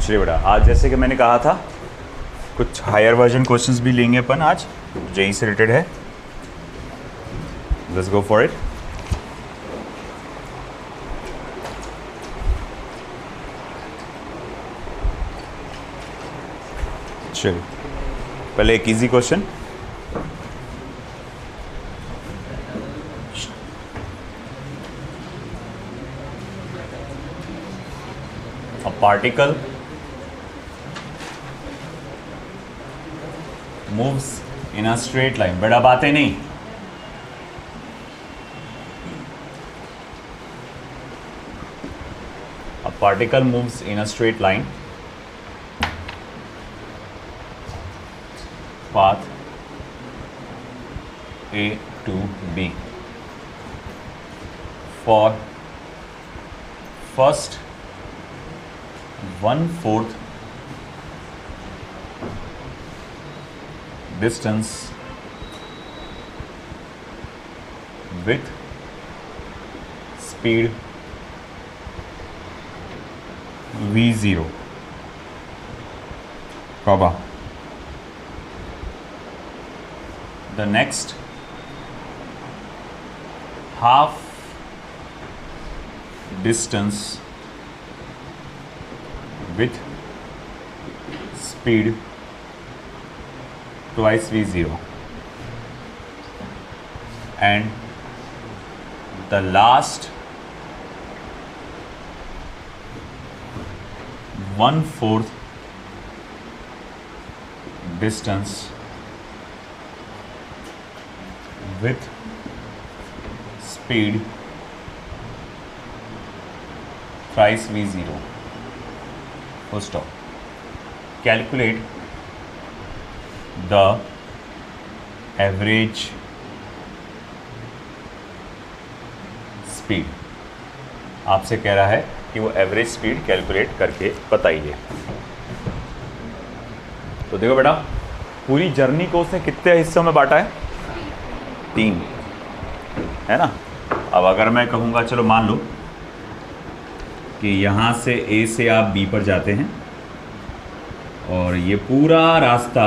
चलिए बेटा, आज जैसे कि मैंने कहा था कुछ हायर वर्जन क्वेश्चंस भी लेंगे अपन आज, जेई से रिलेटेड है। Let's go for it. चलिए, पहले एक easy question. A particle moves in a straight line। बड़ा बातें नहीं, a particle moves in a straight line, path A to B for first 1/4 distance with speed v0, comma the next half distance with speed twice v0, and the last 1/4 distance with speed thrice v0, full stop. Calculate the average speed। आपसे कह रहा है कि वो average speed calculate करके बताइए। तो देखो बेटा, पूरी जर्नी को उसने कितने हिस्सों में बांटा है? 3, है ना। अब अगर मैं कहूँगा, चलो मान लो कि यहाँ से A से आप B पर जाते हैं और ये पूरा रास्ता,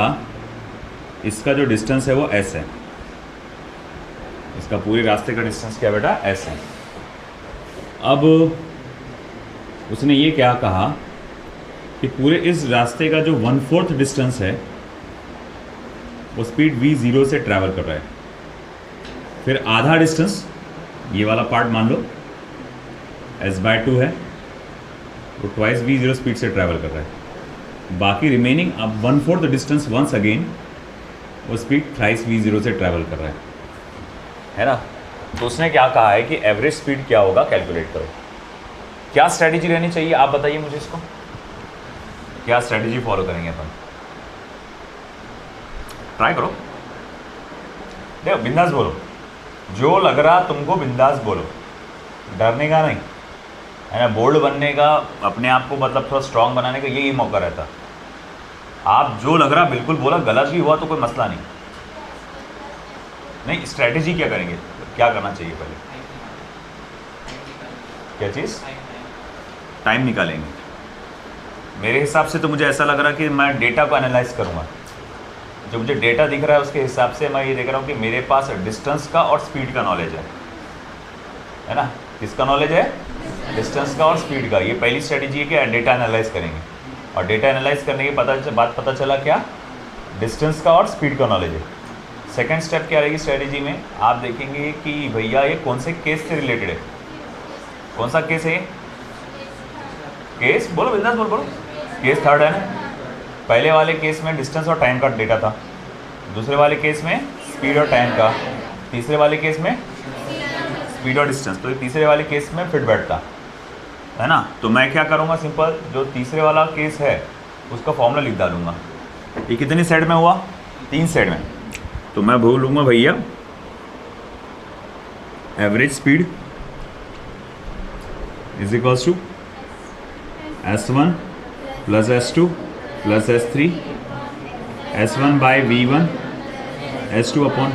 इसका जो डिस्टेंस है वो S है। इसका पूरे रास्ते का डिस्टेंस क्या बेटा? S है। अब उसने ये क्या कहा कि पूरे इस रास्ते का जो 1/4 डिस्टेंस है वो स्पीड v0 से ट्रैवल कर रहा है। फिर आधा डिस्टेंस, ये वाला पार्ट मान लो s/2 है, वो ट्वाइस v0 स्पीड से ट्रैवल कर रहा है। बाकी रिमेनिंग अब 1/4 डिस्टेंस वंस अगेन वो स्पीड थ्राइस v0 से ट्रैवल कर रहा है ना। तो उसने क्या कहा है कि एवरेज स्पीड क्या होगा, कैलकुलेट करो। क्या स्ट्रेटेजी रहनी चाहिए आप बताइए मुझे, इसको क्या स्ट्रेटेजी फॉलो करेंगे अपन? ट्राई करो, देखो बिंदास बोलो, जो लग रहा तुमको बिंदास बोलो, डरने का नहीं है ना। बोल्ड बनने का, अपने आप को मतलब थोड़ा स्ट्रांग बनाने का यही मौका रहता। आप जो लग रहा बिल्कुल बोला, गलत भी हुआ तो कोई मसला नहीं। स्ट्रेटेजी क्या करेंगे, क्या करना चाहिए पहले? क्या चीज़? टाइम निकालेंगे। मेरे हिसाब से तो मुझे ऐसा लग रहा कि मैं डेटा को एनालाइज करूँगा। जो मुझे डेटा दिख रहा है उसके हिसाब से मैं ये देख रहा हूँ कि मेरे पास डिस्टेंस का और स्पीड का नॉलेज है ना। किसका नॉलेज है? डिस्टेंस का और स्पीड का। ये पहली स्ट्रेटेजी है कि डेटा एनालाइज करेंगे, और डेटा एनालाइज करने के बाद पता चला क्या? डिस्टेंस का और स्पीड का नॉलेज है। सेकेंड स्टेप क्या रहेगी स्ट्रेटेजी में? आप देखेंगे कि भैया ये कौन से केस से रिलेटेड है। कौन सा केस है? केस बोलो बिंदास बोलो। केस थर्ड है ना। पहले वाले केस में डिस्टेंस और टाइम का डेटा था, दूसरे वाले केस में स्पीड और टाइम का, तीसरे वाले केस में स्पीड और डिस्टेंस। तो ये तीसरे वाले केस में फिट बैठता है ना। तो मैं क्या करूँगा, सिंपल जो तीसरे वाला केस है उसका फॉर्मूला लिख डालूंगा। ये कितनी साइड में हुआ? 3 साइड में। तो मैं बोलूँगा भैया average speed is equals to S1 plus S2 plus S3 S1 by V1 S2 upon,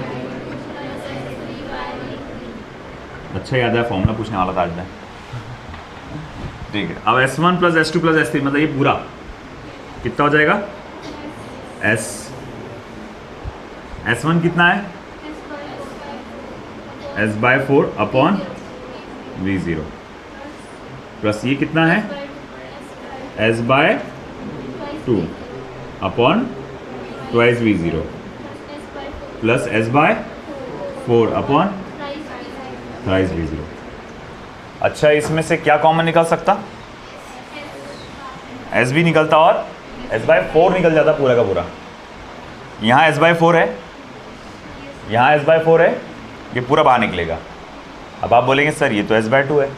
अच्छा याद है फॉर्मूला पूछने वाला था आज मैं। ठीक है, अब S1 plus S2 plus S3 मतलब ये पूरा कितना हो जाएगा एस, S1 कितना है S/4 अपॉन V0 प्लस ये कितना है S/2 upon twice V0 plus S/4 upon thrice V0। अच्छा, इसमें से क्या कॉमन निकल सकता? S भी निकलता और S/4 निकल जाता पूरा का पूरा। यहाँ S/4 है, यहाँ S/4 है, ये पूरा बाहर निकलेगा। अब आप बोलेंगे सर ये तो S/2 है।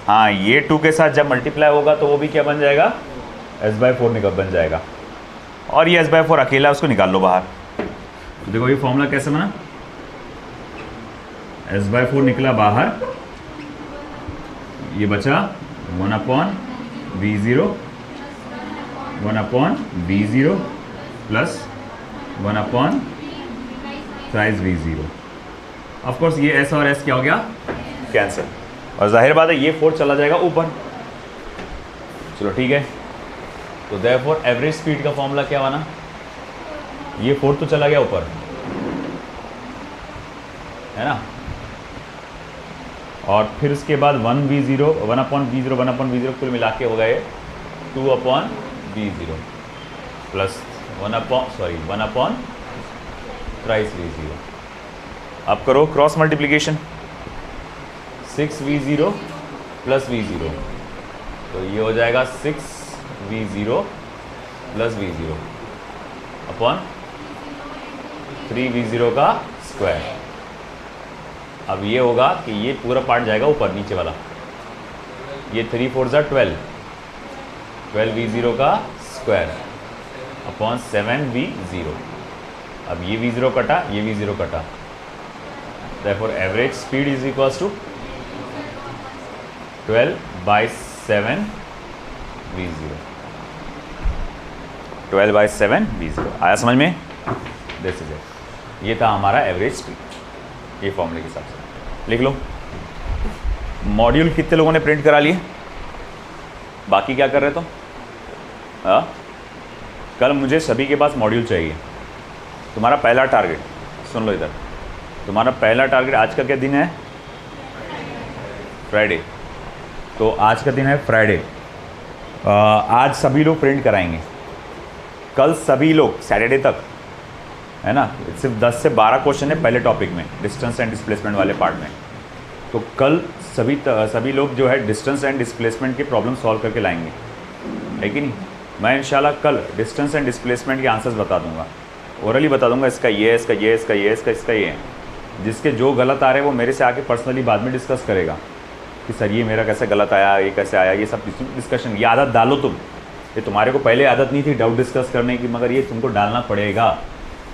हाँ, ये 2 के साथ जब मल्टीप्लाई होगा तो वो भी क्या बन जाएगा S/4 बन जाएगा। और ये S/4 अकेला है, उसको निकाल लो बाहर। तो देखो ये फॉर्मूला कैसे बना, S/4 निकला बाहर, ये बचा 1/V0 1/V0 प्लस 1/थ्राइस V0। ऑफकोर्स ये S और S क्या हो गया कैंसिल, और जाहिर बात है ये 4 चला जाएगा ऊपर। चलो ठीक है, तो देयरफॉर एवरेज स्पीड का फॉर्मूला क्या बना, ये 4 तो चला गया ऊपर, है ना। और फिर उसके बाद 1/V0 कुल मिला के हो गए 2/V0 प्लस 1/थ्राइस V0। अब करो cross multiplication, 6V0 plus V0, तो ये हो जाएगा 6V0 plus V0 upon 3V0 का स्क्वायर। अब ये होगा कि ये पूरा पार्ट जाएगा ऊपर, नीचे वाला, ये 3 4 12 12V0 का स्क्वायर अपॉन 7V0। अब ये V0 कटा, ये V0 कटा, therefore average speed is equals to 12/7V0। 12/7V0 आया समझ में? दिस इज इट, ये था हमारा एवरेज स्पीड, ये फॉर्मूले के हिसाब से लिख लो। मॉड्यूल कितने लोगों ने प्रिंट करा लिए, बाकी क्या कर रहे तो? कल मुझे सभी के पास मॉड्यूल चाहिए। तुम्हारा पहला टारगेट, सुन लो इधर, तुम्हारा पहला टारगेट, आज का क्या दिन है? फ्राइडे। तो आज का दिन है फ्राइडे, आज सभी लोग प्रिंट कराएंगे। कल सभी लोग सैटरडे तक, है ना, सिर्फ 10 से 12 क्वेश्चन है पहले टॉपिक में, डिस्टेंस एंड डिस्प्लेसमेंट वाले पार्ट में। तो कल सभी लोग जो है डिस्टेंस एंड डिस्प्लेसमेंट के प्रॉब्लम सॉल्व करके लाएंगे, है कि नहीं। मैं इंशाल्लाह कल डिस्टेंस एंड डिस्प्लेसमेंट के आंसर्स बता दूंगा, ओरली बता दूंगा, इसका ये, इसका ये, इसका ये, इसका ये। जिसके जो गलत आ रहे हैं वो मेरे से आके पर्सनली बाद में डिस्कस करेगा कि सर ये मेरा कैसे गलत आया, ये कैसे आया, ये सब डिस्कशन। ये आदत डालो तुम, ये तुम्हारे को पहले आदत नहीं थी डाउट डिस्कस करने की, मगर ये तुमको डालना पड़ेगा,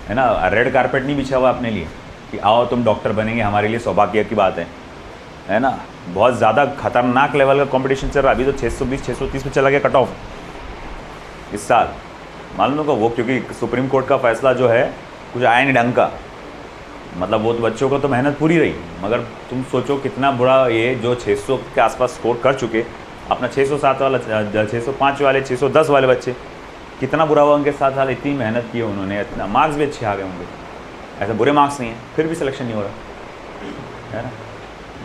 है ना। रेड कारपेट नहीं बिछा हुआ अपने लिए कि आओ तुम डॉक्टर बनेंगे, हमारे लिए सौभाग्य की बात है ना। बहुत ढज़्यादा खतरनाक लेवल का कंपटीशन चल रहा है। अभी तो 620 630 पे चला गया कट ऑफ इस साल, मालूम होगा वो, क्योंकि सुप्रीम कोर्ट का फैसला जो है कुछ आया नहीं ढंग का। मतलब वो तो बच्चों को तो मेहनत पूरी रही, मगर तुम सोचो कितना बुरा ये जो 600 के आसपास स्कोर कर चुके, अपना 607 वाला, 605 वाले, 610 वाले बच्चे, कितना बुरा हुआ उनके साथ हाल। इतनी मेहनत की उन्होंने, इतना मार्क्स भी अच्छे आ गए होंगे, ऐसा बुरे मार्क्स नहीं है, फिर भी सिलेक्शन नहीं हो रहा, है ना।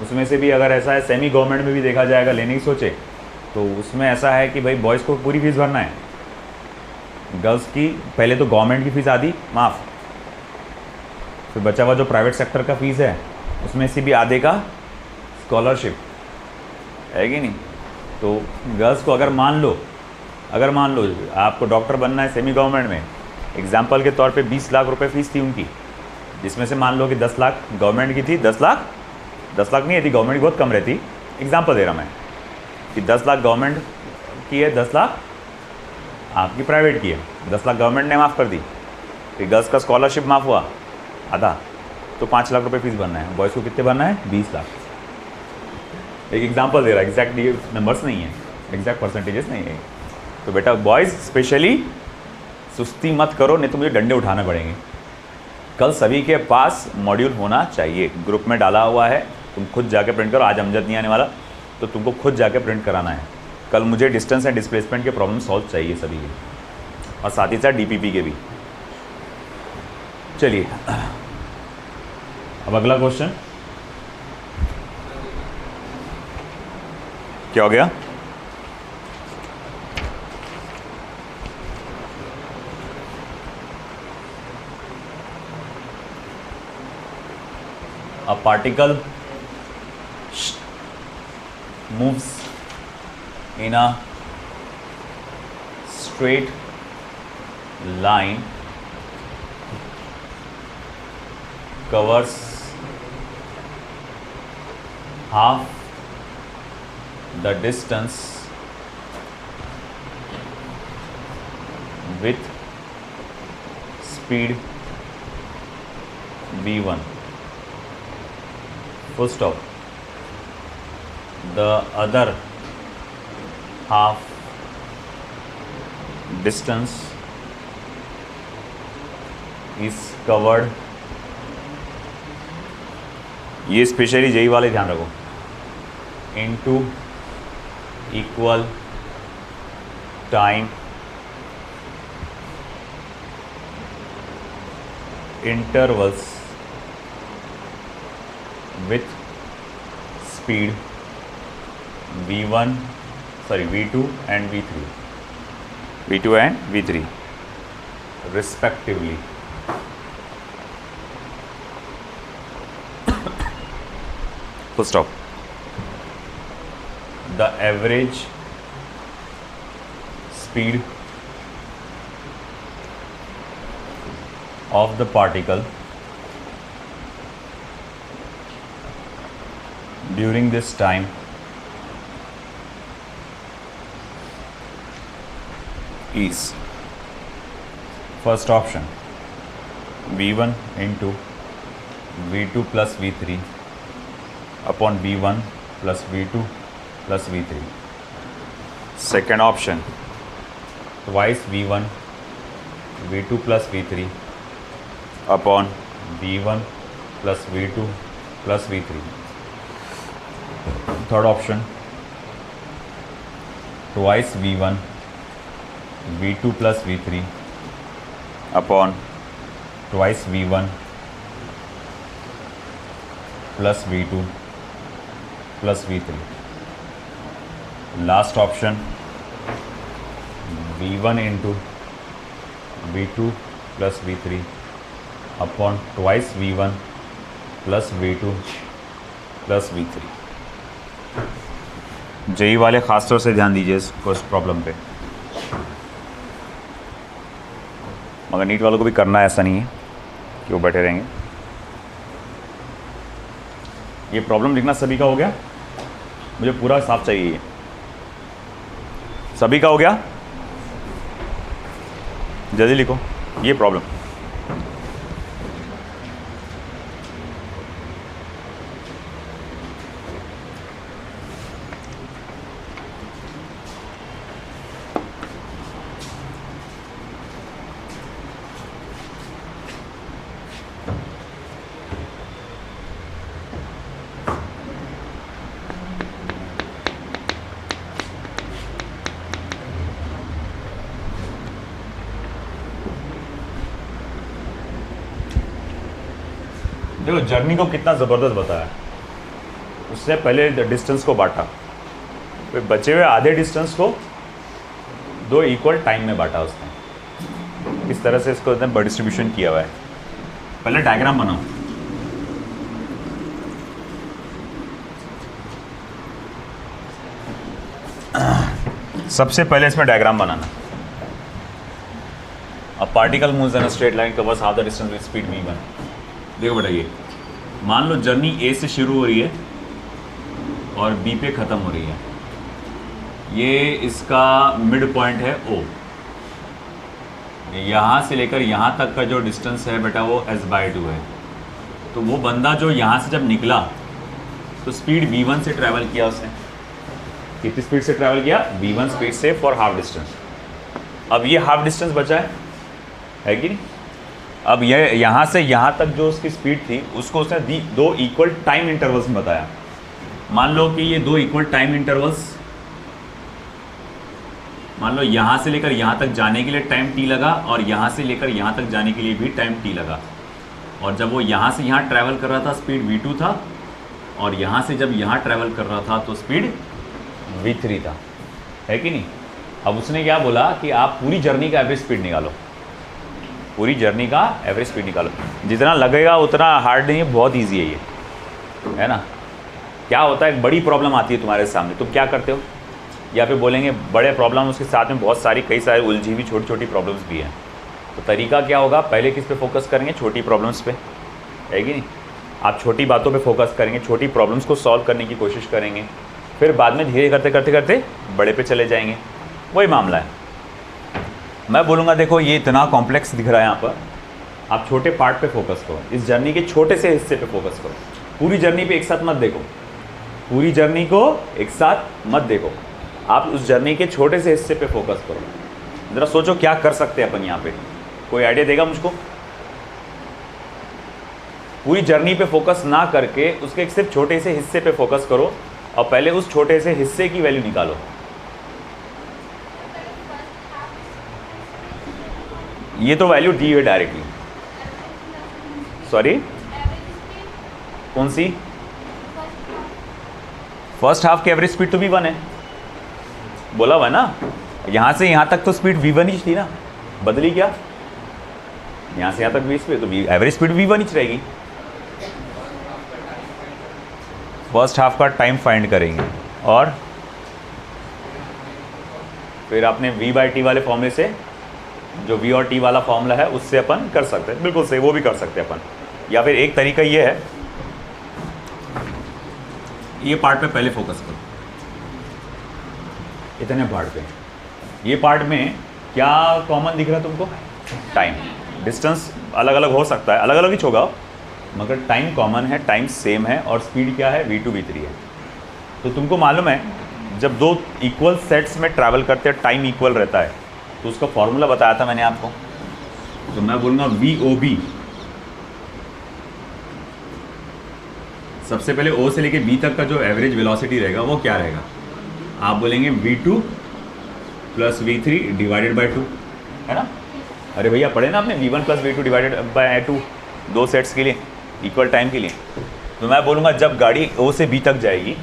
उसमें से भी अगर ऐसा है सेमी गवर्नमेंट में भी देखा जाएगा, लेने की सोचे तो उसमें ऐसा है कि भाई बॉयज़ को पूरी फीस भरना है, गर्ल्स की पहले तो गवर्नमेंट की फ़ीस आधी माफ़, फिर बचा हुआ जो प्राइवेट सेक्टर का फ़ीस है उसमें से भी आधे का स्कॉलरशिप, है कि नहीं। तो गर्ल्स को अगर मान लो आपको डॉक्टर बनना है सेमी गवर्नमेंट में, एग्जाम्पल के तौर पे 20 लाख रुपए फ़ीस थी उनकी, जिसमें से मान लो कि 10 लाख गवर्नमेंट की थी, 10 लाख नहीं थी, गवर्नमेंट की बहुत कम रहती, एग्जाम्पल दे रहा मैं कि 10 लाख गवर्नमेंट की है, 10 लाख आपकी प्राइवेट की है। 10 लाख गवर्नमेंट ने माफ़ कर दी, फिर गर्ल्स का स्कॉलरशिप माफ़ हुआ आधा, तो 5 लाख रुपए फीस भरना है। बॉयज़ को कितने भरना है? 20 लाख। एक एग्जांपल दे रहा है, एग्जैक्ट ये नंबर्स नहीं है, एग्जैक्ट परसेंटेजेस नहीं है। तो बेटा बॉयज़ स्पेशली सुस्ती मत करो, नहीं तो मुझे डंडे उठाने पड़ेंगे। कल सभी के पास मॉड्यूल होना चाहिए, ग्रुप में डाला हुआ है, तुम खुद जाके प्रिंट करो। आज अमजद नहीं आने वाला तो तुमको खुद जाके प्रिंट कराना है। कल मुझे डिस्टेंस एंड डिस्प्लेसमेंट के प्रॉब्लम सॉल्व चाहिए सभी के, और साथ ही साथ डीपीपी के भी। चलिए अब अगला क्वेश्चन क्या हो गया? A particle moves in a straight line, covers half the distance with speed v1, full stop. The other half distance is covered, ये स्पेशली जेई वाले ध्यान रखो, into equal time intervals with speed v1 v2 and v3 respectively. Full stop. The average speed of the particle during this time is, first option, v1 into v2 plus v3 upon v1 plus v2 plus v3. Second option, twice v1 v2 plus v3 upon v1 plus v2 plus v3. Third option, twice v1 v2 plus v3 upon twice v1 plus v2 plus v3. Last option, v1 into v2 plus v3 upon twice v1 plus v2 plus v3. JEE वाले ख़ास तौर से ध्यान दीजिए इस problem पे, मगर NEET वालों को भी करना ऐसा नहीं है कि वो बैठे रहेंगे। ये प्रॉब्लम लिखना सभी का हो गया? मुझे पूरा साफ चाहिए। ये सभी का हो गया? जल्दी लिखो ये प्रॉब्लम। देखो जर्नी को कितना ज़बरदस्त बताया। उससे पहले डिस्टेंस को बांटा, फिर बचे हुए आधे डिस्टेंस को दो इक्वल टाइम में बांटा उसने। इस तरह से इसको उसने डिस्ट्रीब्यूशन किया हुआ है। पहले डायग्राम बनाओ। सबसे पहले इसमें diagram banana. A particle moves in a straight line covers half the distance with speed v1। देखो बेटा, ये मान लो जर्नी ए से शुरू हो रही है और बी पे ख़त्म हो रही है। ये इसका मिड पॉइंट है ओ। यहाँ से लेकर यहाँ तक का जो डिस्टेंस है बेटा वो s/2 है। तो वो बंदा जो यहाँ से जब निकला तो स्पीड v1 से ट्रैवल किया उसने। कितनी स्पीड से ट्रैवल किया? v1 स्पीड से फॉर हाफ डिस्टेंस। अब ये हाफ डिस्टेंस बचा है कि नहीं? अब ये यहाँ से यहाँ तक जो उसकी स्पीड थी उसको उसने दो इक्वल टाइम इंटरवल्स में बताया। मान लो कि ये दो इक्वल टाइम इंटरवल्स मान लो यहाँ से लेकर यहाँ तक जाने के लिए टाइम टी लगा और यहाँ से लेकर यहाँ तक जाने के लिए भी टाइम टी लगा, और जब वो यहाँ से यहाँ ट्रैवल कर रहा था स्पीड v2 था, और यहाँ से जब यहाँ ट्रैवल कर रहा था तो स्पीड v3 था, है कि नहीं। अब उसने क्या बोला कि आप पूरी जर्नी का एवरेज स्पीड निकालो, पूरी जर्नी का एवरेज स्पीड निकालो। जितना लगेगा उतना हार्ड नहीं है, बहुत ईजी है ये, है ना। क्या होता है, एक बड़ी प्रॉब्लम आती है तुम्हारे सामने, तुम क्या करते हो, या फिर बोलेंगे बड़े प्रॉब्लम, उसके साथ में बहुत सारी कई सारी उलझी हुई छोटी छोटी प्रॉब्लम्स भी हैं। तो तरीका क्या होगा, पहले किस पे फोकस करेंगे, छोटी प्रॉब्लम्स पे, है कि नहीं। आप छोटी बातों पे फोकस करेंगे, छोटी प्रॉब्लम्स को सॉल्व करने की कोशिश करेंगे, फिर बाद में धीरे करते करते करते बड़े पे चले जाएंगे, वही मामला है। मैं बोलूँगा देखो ये इतना कॉम्प्लेक्स दिख रहा है यहाँ पर, आप छोटे पार्ट पे फोकस करो, इस जर्नी के छोटे से हिस्से पे फोकस करो, पूरी जर्नी पे एक साथ मत देखो, पूरी जर्नी को एक साथ मत देखो, आप उस जर्नी के छोटे से हिस्से पे फोकस करो। ज़रा सोचो क्या कर सकते हैं अपन यहाँ पे, कोई आइडिया देगा मुझको। पूरी जर्नी पे फोकस ना करके उसके एक सिर्फ छोटे से हिस्से पे फोकस करो और पहले उस छोटे से हिस्से की वैल्यू निकालो। ये तो वैल्यू दी है डायरेक्टली, सॉरी कौन सी, फर्स्ट हाफ की एवरेज स्पीड तो v1 है, बोला हुआ है ना। यहाँ से यहाँ तक तो स्पीड v1 ही थी ना, बदली क्या, यहाँ से यहाँ तक 20 पे तो एवरेज स्पीड v1 ही रहेगी। फर्स्ट हाफ का टाइम फाइंड करेंगे और फिर आपने v/t वाले फॉर्मूले से, जो v और t वाला फॉर्मूला है उससे अपन कर सकते हैं, बिल्कुल सही, वो भी कर सकते हैं अपन। या फिर एक तरीका ये है, ये पार्ट पे पहले फोकस करो, इतने पार्ट पे, ये पार्ट में क्या कॉमन दिख रहा है तुमको, टाइम। डिस्टेंस अलग अलग हो सकता है, अलग अलग ही होगा, मगर टाइम कॉमन है, टाइम सेम है, और स्पीड क्या है, v2 v3 है। तो तुमको मालूम है जब दो इक्वल सेट्स में ट्रैवल करते हैं टाइम इक्वल रहता है, तो उसका फॉर्मूला बताया था मैंने आपको। तो मैं बोलूँगा VOB, सबसे पहले O से लेके B तक का जो एवरेज वेलोसिटी रहेगा वो क्या रहेगा, आप बोलेंगे v2 plus v3 divided by 2, है ना। अरे भैया पढ़े ना आपने, v1 plus v2 divided by 2, दो सेट्स के लिए इक्वल टाइम के लिए। तो मैं बोलूँगा जब गाड़ी O से B तक जाएगी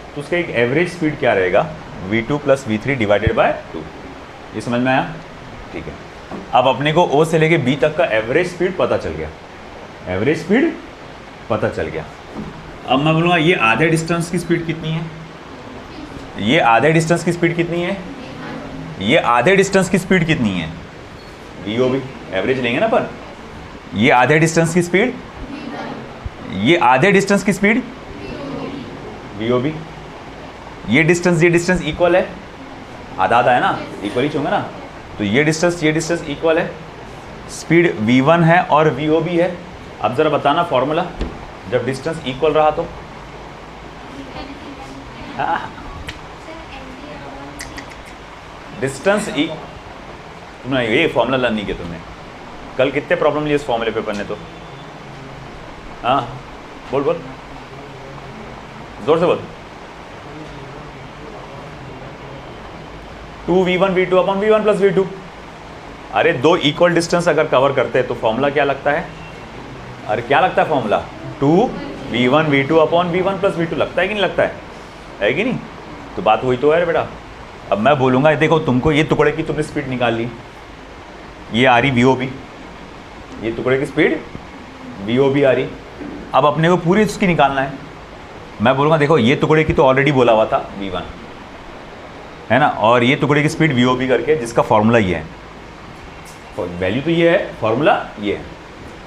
तो उसका एक एवरेज स्पीड क्या रहेगा, v2 plus v3 divided by 2। ये समझ में आया, ठीक है। अब अपने को O से लेके B तक का एवरेज स्पीड पता चल गया, एवरेज स्पीड पता चल गया। अब मैं बोलूँगा ये आधे डिस्टेंस की स्पीड कितनी है, ये आधे डिस्टेंस की स्पीड कितनी है, ये आधे डिस्टेंस की स्पीड कितनी है, VOB, एवरेज लेंगे ना अपन। ये आधे डिस्टेंस की स्पीड, ये आधे डिस्टेंस की स्पीड VOB। ये डिस्टेंस इक्वल है, आधा आधा है ना, इक्वल ही होंगे ना। तो ये डिस्टेंस इक्वल है, स्पीड v1 है और VOB है। अब ज़रा बताना फॉर्मूला, जब डिस्टेंस इक्वल रहा तो डिस्टेंस तुमने ये फॉर्मूला लर्न नहीं किया तुमने, कल कितने प्रॉब्लम लिए इस फॉर्मूले पे पढ़ने, तो हाँ बोल बोल जोर से बोल। 2v1 v2 upon v1 plus v2। अरे दो इक्वल डिस्टेंस अगर कवर करते हैं तो फॉर्मूला क्या लगता है, अरे क्या लगता है formula, 2v1 v2 upon v1 plus v2 लगता है कि नहीं लगता है कि नहीं। तो बात वही तो है बेटा। अब मैं बोलूँगा देखो तुमको ये टुकड़े की तुमने स्पीड निकाल ली, ये आ रही VOB, ये टुकड़े की स्पीड VOB आ रही। अब अपने को पूरी उसकी निकालना है। मैं बोलूँगा देखो ये टुकड़े की तो ऑलरेडी बोला हुआ था v1, है ना, और ये टुकड़े की स्पीड VOB करके, जिसका फॉर्मूला ये है, वैल्यू तो ये है, फॉर्मूला ये है।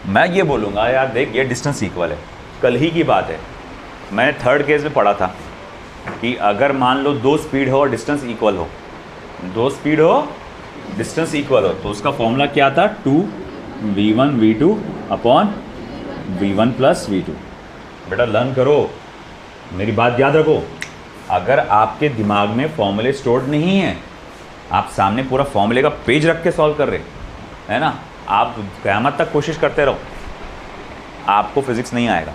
मैं ये बोलूँगा यार देख ये डिस्टेंस इक्वल है, कल ही की बात है, मैंने थर्ड केस में पढ़ा था कि अगर मान लो दो स्पीड हो और डिस्टेंस इक्वल हो, दो स्पीड हो डिस्टेंस इक्वल हो, तो उसका फॉर्मूला क्या था, 2v1 v2 upon v1 plus v2। बेटा लर्न करो, मेरी बात याद रखो। अगर आपके दिमाग में फॉर्मूले स्टोर्ड नहीं है, आप सामने पूरा फॉर्मूले का पेज रख के सॉल्व कर रहे, है ना, आप क़यामत तक कोशिश करते रहो, आपको फिजिक्स नहीं आएगा,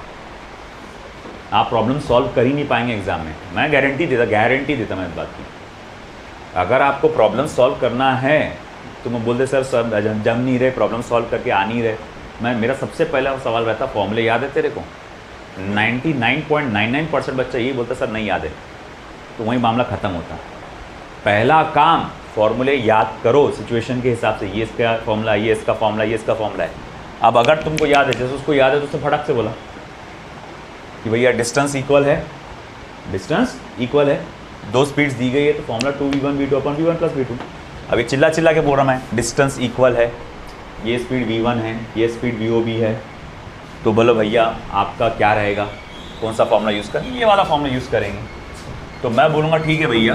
आप प्रॉब्लम सॉल्व कर ही नहीं पाएंगे एग्जाम में। मैं गारंटी देता मैं इस बात की। अगर आपको प्रॉब्लम सॉल्व करना है तो मैं बोलते सर जम नहीं रहे, प्रॉब्लम सॉल्व करके आ नहीं रहे, मेरा सबसे पहला सवाल रहता फॉर्मूले याद है तेरे को? 99.99% बच्चा यही बोलता सर नहीं याद है, तो वहीं मामला ख़त्म होता है। पहला काम फॉर्मूले याद करो सिचुएशन के हिसाब से, ये इसका फॉर्मूला, ये इसका फॉर्मूला, ये इसका फॉर्मूला है। अब अगर तुमको याद है, जैसे उसको याद है तो उसने फटक से बोला कि भैया डिस्टेंस इक्वल है, डिस्टेंस इक्वल है, दो स्पीड्स दी गई है तो फॉर्मूला 2v1 v2 अपन v1 प्लस v2। अभी चिल्ला चिल्ला के बोल रहा मैं, डिस्टेंस इक्वल है, ये स्पीड v1 है, ये स्पीड vob है, तो बोलो भैया आपका क्या रहेगा, कौन सा फॉर्मूला यूज़ करें? ये वाला फॉर्मूला यूज़ करेंगे। तो मैं बोलूँगा ठीक है भैया,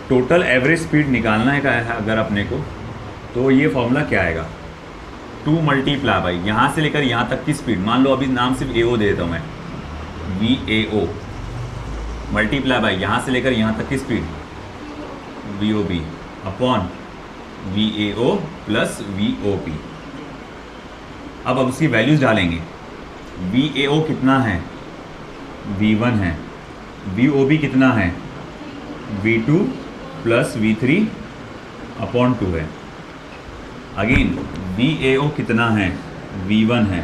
टोटल एवरेज स्पीड निकालना है अगर अपने को, तो ये फॉर्मूला क्या आएगा? 2 मल्टीप्लाई बाई यहाँ से लेकर यहाँ तक की स्पीड, मान लो अभी नाम सिर्फ AO दे देता हूँ मैं, VAO मल्टीप्लाई बाई यहाँ से लेकर यहाँ तक की speed VOB upon VAO plus VOP। अब उसकी वैल्यूज़ डालेंगे। VAO कितना है? V1 है। VOB कितना है? V2 प्लस V3 अपॉन 2 है। अगेन VAO कितना है? V1 है।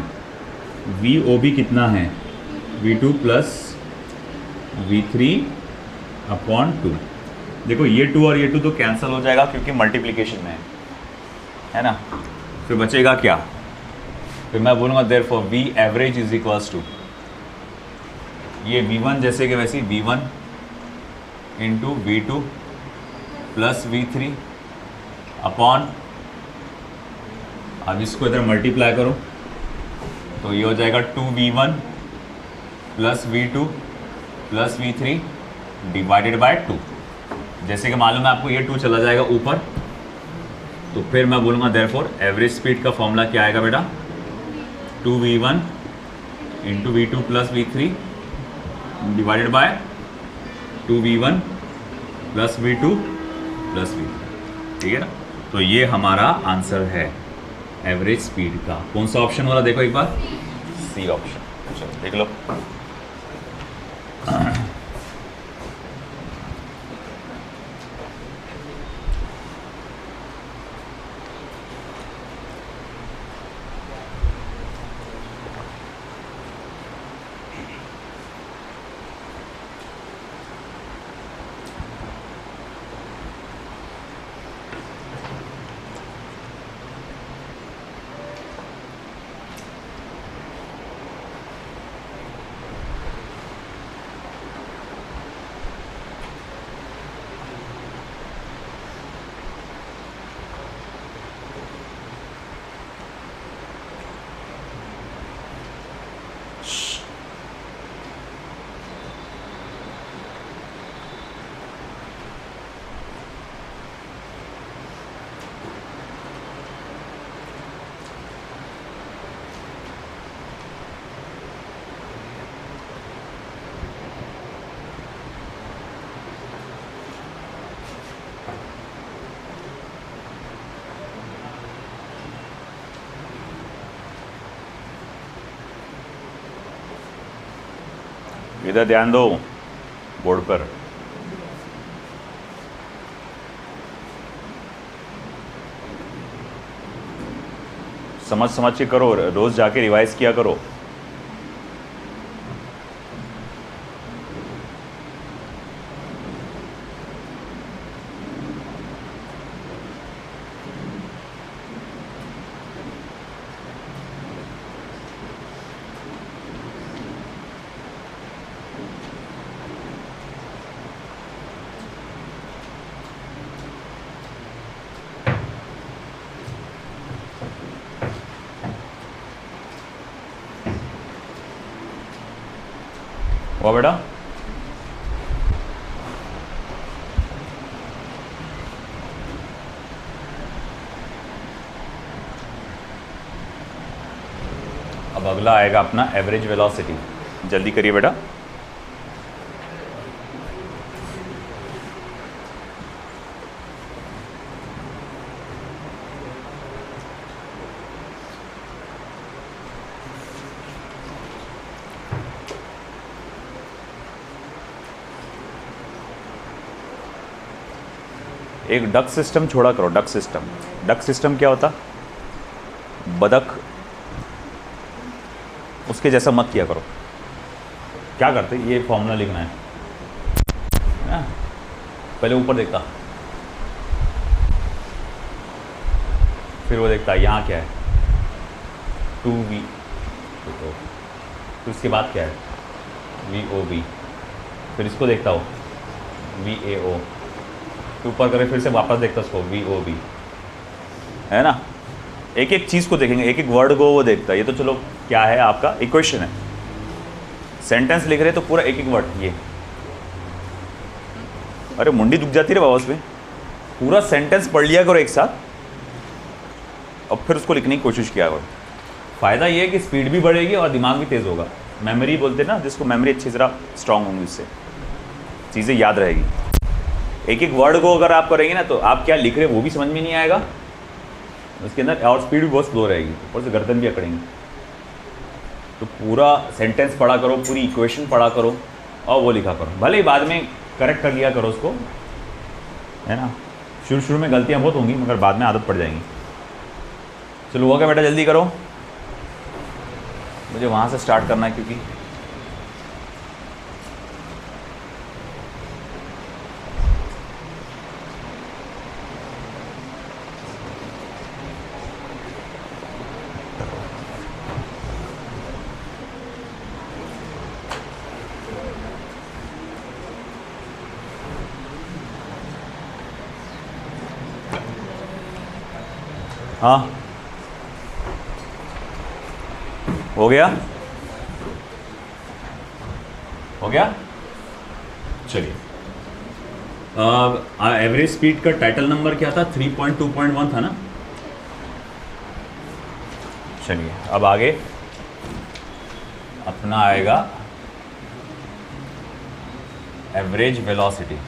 VOB कितना है? V2 plus V3 upon 2। देखो ये 2 और ये 2 तो कैंसिल हो जाएगा क्योंकि मल्टीप्लिकेशन में है ना। फिर बचेगा क्या? फिर मैं बोलूँगा therefore V average is equals to, ये V1 जैसे कि वैसे V1 into V2 plus V3 upon, अब इसको इधर मल्टीप्लाई करो तो ये हो जाएगा 2V1 plus V2 plus V3 divided by 2। जैसे कि मालूम है आपको ये 2 चला जाएगा ऊपर, तो फिर मैं बोलूँगा देयरफॉर एवरेज स्पीड का फॉर्मूला क्या आएगा बेटा? 2V1 into V2 plus V3 divided by 2V1 plus V2 plus V3। ठीक है ना। तो ये हमारा आंसर है एवरेज स्पीड का। कौन सा ऑप्शन वाला देखो एक बार? C option. चलो देख लो। इधर ध्यान दो बोर्ड पर। समझ समझ के करो, रोज जाके रिवाइज किया करो। हुआ बेटा? अब अगला आएगा अपना एवरेज वेलोसिटी। जल्दी करिए बेटा। एक डक सिस्टम छोड़ा करो, डक सिस्टम। डक सिस्टम क्या होता? बदक, उसके जैसा मत किया करो। क्या करते, ये फॉर्मूला लिखना है ना? पहले ऊपर देखता, फिर वो देखता यहाँ क्या है 2v, तो इसके बाद क्या है VOB, फिर इसको देखता हो VAO, फिर ऊपर करे फिर से वापस देखता उसको VOB, है ना? एक एक चीज़ को देखेंगे, एक एक वर्ड को वो देखता है। ये तो चलो क्या है आपका इक्वेशन है, सेंटेंस लिख रहे तो पूरा एक एक वर्ड ये, अरे मुंडी दुख जाती है बाबा उसमें। पूरा सेंटेंस पढ़ लिया करो एक साथ और फिर उसको लिखने की कोशिश किया करो। फ़ायदा ये है कि स्पीड भी बढ़ेगी और दिमाग भी तेज़ होगा। मेमोरी बोलते हैं ना जिसको, मेमोरी अच्छी तरह स्ट्रांग होंगी, उससे चीज़ें याद रहेगी। एक एक वर्ड को अगर आप करेंगे ना तो आप क्या लिख रहे हैं वो भी समझ में नहीं आएगा उसके अंदर, और स्पीड भी बहुत स्लो रहेगी, ऊपर से गर्दन भी अकड़ेंगे। तो पूरा सेंटेंस पढ़ा करो, पूरी इक्वेशन पढ़ा करो और वो लिखा करो। भले ही बाद में करेक्ट कर लिया करो उसको, है ना? शुरू में गलतियाँ बहुत होंगी मगर बाद में आदत पड़ जाएंगी। चलो हो गया बेटा, जल्दी करो, मुझे वहाँ से स्टार्ट करना है क्योंकि हाँ हो गया, हो गया। चलिए, एवरेज स्पीड का टाइटल नंबर क्या था? 3.2.1 था ना? चलिए अब आगे अपना आएगा एवरेज वेलोसिटी।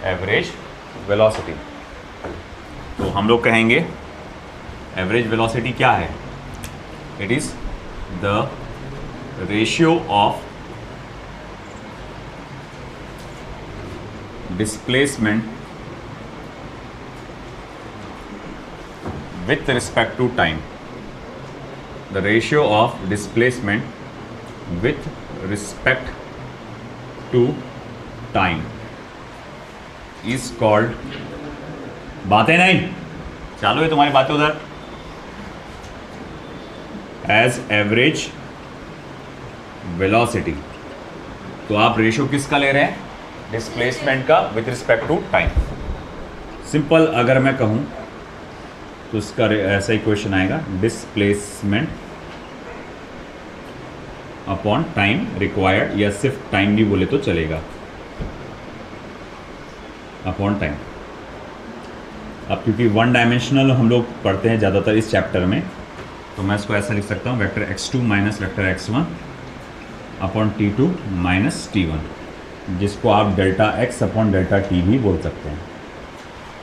एवरेज वेलोसिटी, तो हम लोग कहेंगे एवरेज वेलोसिटी क्या है? It is the ratio of displacement with respect to time. The ratio of displacement with respect to time is called, बातें नहीं चालू है तुम्हारी बातें उधर, as average velocity। तो आप रेशियो किसका ले रहे हैं? डिस्प्लेसमेंट का with respect to time. Simple अगर मैं कहूँ तो इसका ऐसा इक्वेशन आएगा, डिस्प्लेसमेंट अपॉन टाइम रिक्वायर्ड, या सिर्फ टाइम भी बोले तो चलेगा, अपॉन टाइम। अब क्योंकि वन डायमेंशनल हम लोग पढ़ते हैं ज़्यादातर इस चैप्टर में, तो मैं इसको ऐसा लिख सकता हूँ, vector x2 minus vector x1 upon t2 minus t1, जिसको आप delta x upon delta t भी बोल सकते हैं,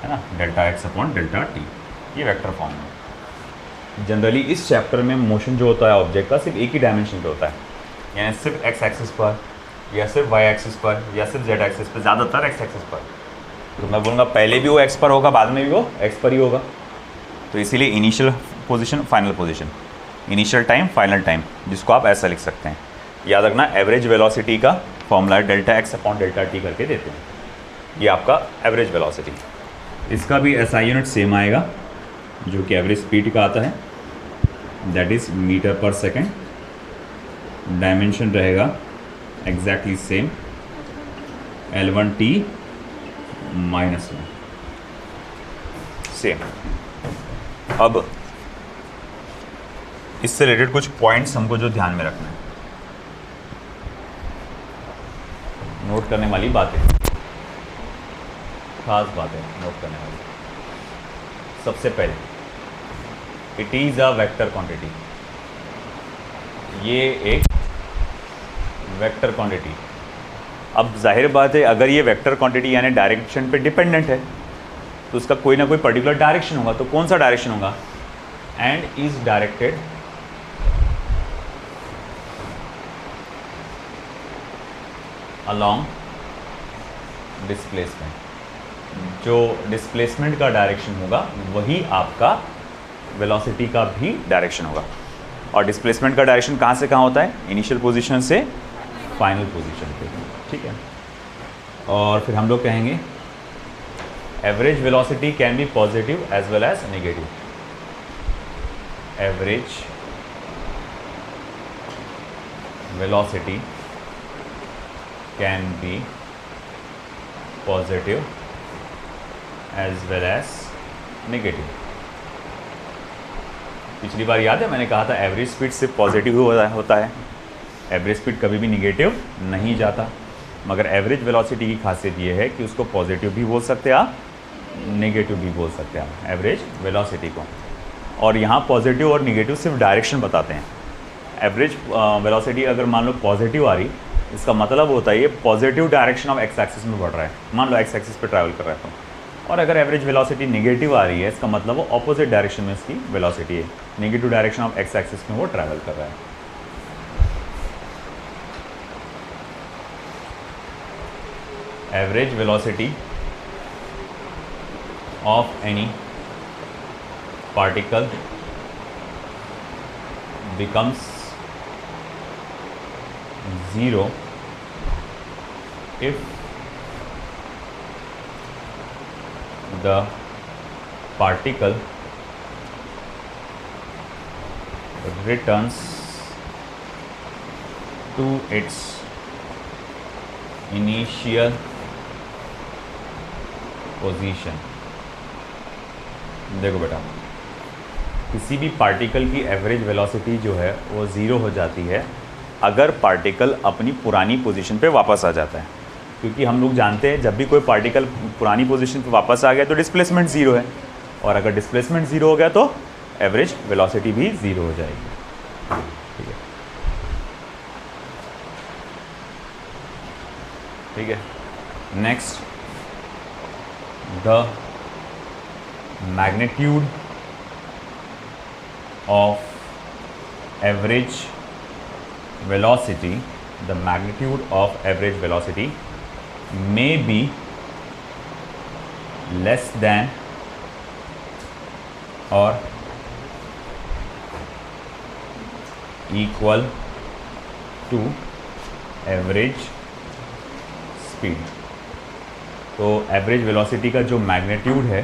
है ना? Delta x upon delta t, ये वेक्टर फॉर्म है। जनरली इस चैप्टर में मोशन जो होता है ऑब्जेक्ट का सिर्फ एक ही डायमेंशन पे होता है, यानी सिर्फ x एक्सिस पर या सिर्फ y एक्सिस पर या सिर्फ z एक्सिस पर, ज़्यादातर x एक्सिस पर। तो मैं बोलूँगा पहले भी वो x पर होगा, बाद में भी वो x पर ही होगा। तो इसीलिए initial position, final position, initial time, final time, जिसको आप ऐसा लिख सकते हैं। याद रखना एवरेज वेलोसिटी का formula delta x upon delta t करके देते हैं, ये आपका एवरेज वेलोसिटी। इसका भी SI यूनिट सेम आएगा जो कि एवरेज स्पीड का आता है, दैट इज़ मीटर पर सेकेंड। डायमेंशन रहेगा exactly same, L1T minus 1 same. अब इससे रिलेटेड कुछ पॉइंट्स हमको जो ध्यान में रखना है, नोट करने वाली बातें, खास बातें नोट करने वाली। सबसे पहले it is a vector quantity, ये एक वेक्टर क्वांटिटी। अब जाहिर बात है अगर ये वेक्टर क्वांटिटी यानी डायरेक्शन पे डिपेंडेंट है तो उसका कोई ना कोई पर्टिकुलर डायरेक्शन होगा। तो कौन सा डायरेक्शन होगा? And is directed along displacement, जो डिस्प्लेसमेंट का डायरेक्शन होगा वही आपका वेलोसिटी का भी डायरेक्शन होगा। और डिस्प्लेसमेंट का डायरेक्शन कहाँ से कहाँ होता है? इनिशियल पोजीशन से फाइनल पोजीशन पे, ठीक है। और फिर हम लोग कहेंगे average velocity can be positive as well as negative. Average velocity can be positive as well as negative. पिछली बार याद है मैंने कहा था एवरेज स्पीड सिर्फ पॉजिटिव होता है, एवरेज स्पीड कभी भी निगेटिव नहीं जाता। मगर एवरेज वेलोसिटी की खासियत ये है कि उसको पॉजिटिव भी बोल सकते हैं आप, नेगेटिव भी बोल सकते हैं आप एवरेज वेलोसिटी को। और यहाँ पॉजिटिव और निगेटिव सिर्फ डायरेक्शन बताते हैं। एवरेज वेलोसिटी अगर मान लो पॉजिटिव आ रही, इसका मतलब होता है ये positive direction of x axis में बढ़ रहा है, मान लो एक्स एक्सिस पे ट्रैवल कर रहा है तो। और अगर एवरेज वेलोसिटी नेगेटिव आ रही है, इसका मतलब वो ऑपोजिट डायरेक्शन में इसकी वेलोसिटी है, negative direction of x axis में वो ट्रैवल कर रहा है। Average velocity of any particle becomes 0 if the particle returns to its initial position। देखो बेटा, किसी भी पार्टिकल की एवरेज वेलोसिटी जो है वो ज़ीरो हो जाती है अगर पार्टिकल अपनी पुरानी पोजीशन पे वापस आ जाता है। क्योंकि हम लोग जानते हैं जब भी कोई पार्टिकल पुरानी पोजीशन पे वापस आ गया तो डिस्प्लेसमेंट ज़ीरो है, और अगर डिस्प्लेसमेंट ज़ीरो हो गया तो एवरेज वेलोसिटी भी ज़ीरो हो जाएगी, ठीक है। ठीक है, next, the magnitude of average velocity, the magnitude of average velocity may be less than or equal to average speed। तो एवरेज वेलोसिटी का जो मैग्नीट्यूड है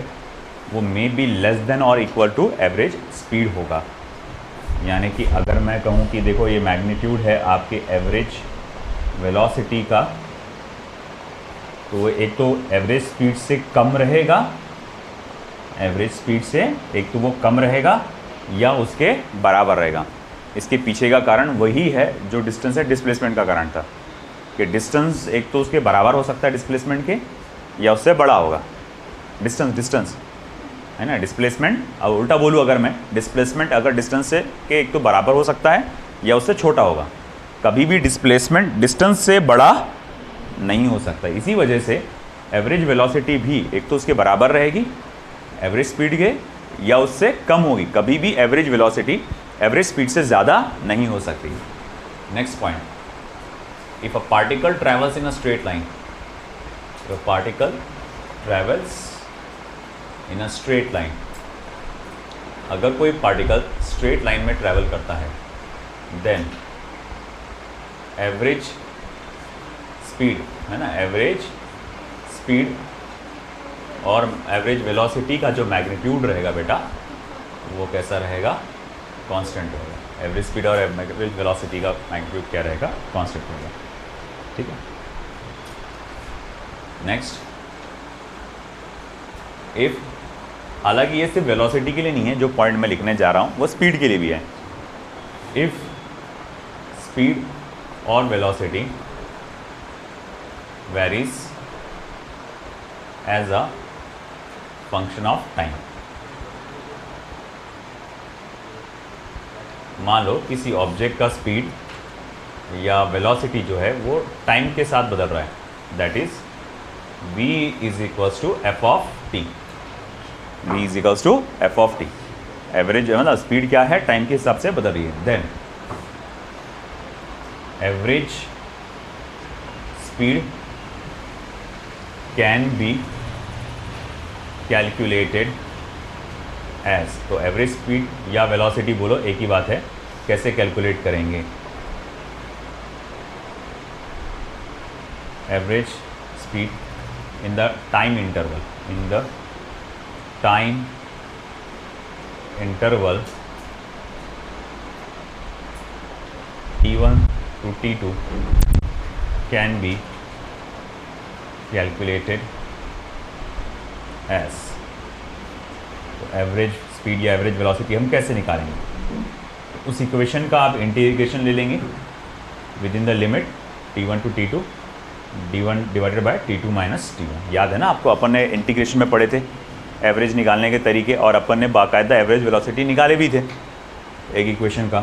वो मे बी लेस देन और इक्वल टू एवरेज स्पीड होगा। यानी कि अगर मैं कहूँ कि देखो ये मैग्नीट्यूड है आपके एवरेज वेलोसिटी का, तो एक तो एवरेज स्पीड से कम रहेगा, एवरेज स्पीड से एक तो वो कम रहेगा या उसके बराबर रहेगा। इसके पीछे का कारण वही है जो डिस्टेंस है डिस्प्लेसमेंट का कारण था, कि डिस्टेंस एक तो उसके बराबर हो सकता है डिस्प्लेसमेंट के, या उससे बड़ा होगा। डिस्टेंस है ना, डिस्प्लेसमेंट, अब उल्टा बोलूँ अगर मैं, डिस्प्लेसमेंट अगर डिस्टेंस से के एक तो बराबर हो सकता है या उससे छोटा होगा। कभी भी डिस्प्लेसमेंट डिस्टेंस से बड़ा नहीं हो सकता। इसी वजह से एवरेज वेलोसिटी भी एक तो उसके बराबर रहेगी एवरेज स्पीड के, या उससे कम होगी। कभी भी एवरेज वेलोसिटी एवरेज स्पीड से ज़्यादा नहीं हो सकती। Next point, if a particle travels in a straight line, particle travels in a straight line, अगर कोई पार्टिकल स्ट्रेट लाइन में ट्रैवल करता है, देन एवरेज स्पीड है ना, एवरेज स्पीड और एवरेज वेलोसिटी का जो मैग्नीट्यूड रहेगा बेटा वो कैसा रहेगा? कांस्टेंट रहेगा। एवरेज स्पीड और एवरेज वेलोसिटी का मैग्नीट्यूड क्या रहेगा? कांस्टेंट रहेगा, ठीक है। नेक्स्ट, इफ, हालांकि ये सिर्फ वेलोसिटी के लिए नहीं है, जो पॉइंट मैं लिखने जा रहा हूँ वो स्पीड के लिए भी है। इफ स्पीड और velocity varies as a function of time, मान लो किसी ऑब्जेक्ट का स्पीड या वेलोसिटी जो है वो टाइम के साथ बदल रहा है, that is v is equals to F of T. v is equals to F of T, average मतलब स्पीड क्या है, टाइम के हिसाब से बदल रही है। Then average speed can be calculated as, तो एवरेज स्पीड या वेलोसिटी बोलो एक ही बात है, कैसे कैलकुलेट करेंगे? Average speed in the time interval, in the time interval T1 to T2 can be calculated as, तो एवरेज स्पीड या एवरेज वेलोसिटी हम कैसे निकालेंगे? उस इक्वेशन का आप इंटीग्रेशन ले लेंगे with in the limit T1 to T2 D1 divided by T2 minus T1। याद है ना आपको, अपन ने इंटीग्रेशन में पढ़े थे एवरेज निकालने के तरीके, और अपन ने बाकायदा एवरेज वेलोसिटी निकाले भी थे एक इक्वेशन का।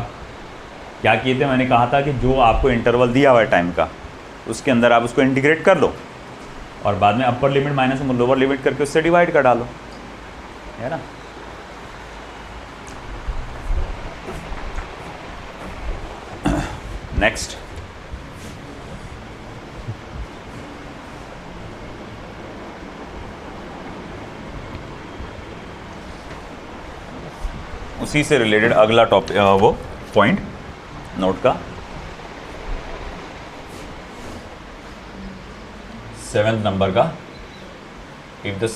क्या किए थे, मैंने कहा था कि जो आपको इंटरवल दिया हुआ है टाइम का, उसके अंदर आप उसको इंटीग्रेट कर लो और बाद में upper limit minus lower limit करके उससे डिवाइड कर डालो, है ना। नेक्स्ट, उसी से रिलेटेड अगला टॉपिक, वो पॉइंट नोट का 7th नंबर का, इफ द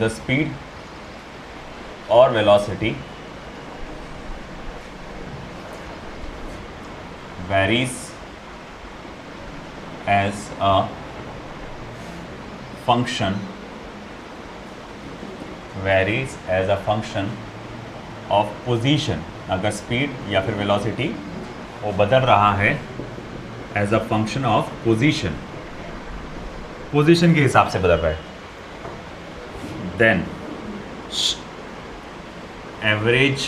स्पीड और velocity varies as a function of position, अगर स्पीड या फिर वेलोसिटी वो बदल रहा है as a function of position, position के हिसाब से बदल रहा है, देन एवरेज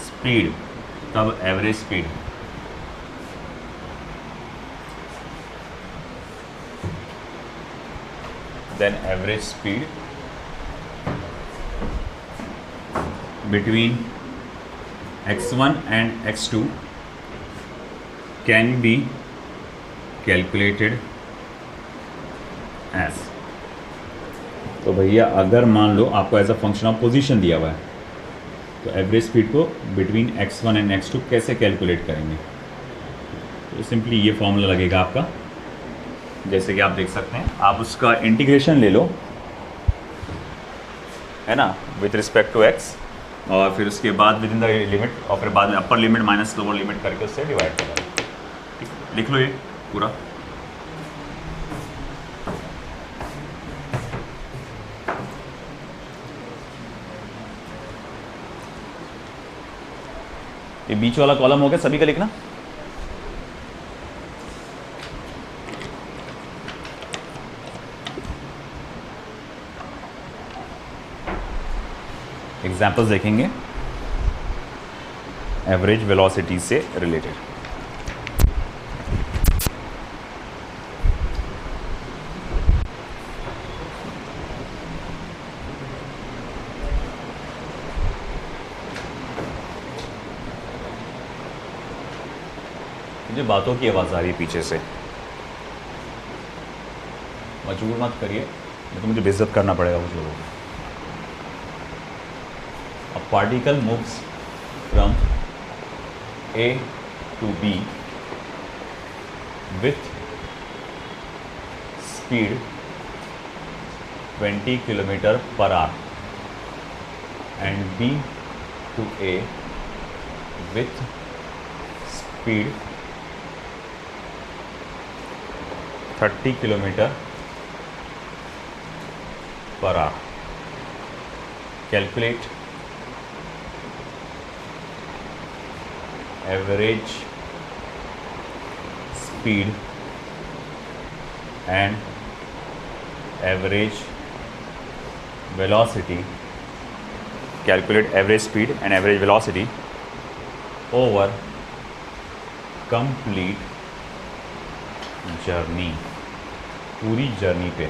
स्पीड, तब average speed between x1 and x2 can be calculated as, तो भैया अगर मान लो आपको as a function of position दिया हुआ है, तो एवरेज स्पीड को बिटवीन x1 एंड x2 कैसे कैलकुलेट करेंगे? तो सिंपली ये फॉर्मूला लगेगा आपका, जैसे कि आप देख सकते हैं, आप उसका इंटीग्रेशन ले लो, है ना, विथ रिस्पेक्ट टू x, और फिर उसके बाद विद इन द लिमिट, और फिर बाद में upper limit minus lower limit करके उससे डिवाइड कर दो। लिख लो ये पूरा। ये बीच वाला कॉलम हो गया, सभी का लिखना। एग्जाम्पल्स देखेंगे एवरेज वेलोसिटी से रिलेटेड। मुझे बातों की आवाज़ आ रही है पीछे से, मजबूर मत करिए, तो मुझे बेइज्जत करना पड़ेगा कुछ लोगों को। A particle moves from A to B with speed 20 km/h and B to A with speed 30 km/h. Calculate average speed and average velocity. Calculate average speed and average velocity over complete journey, पूरी journey पे।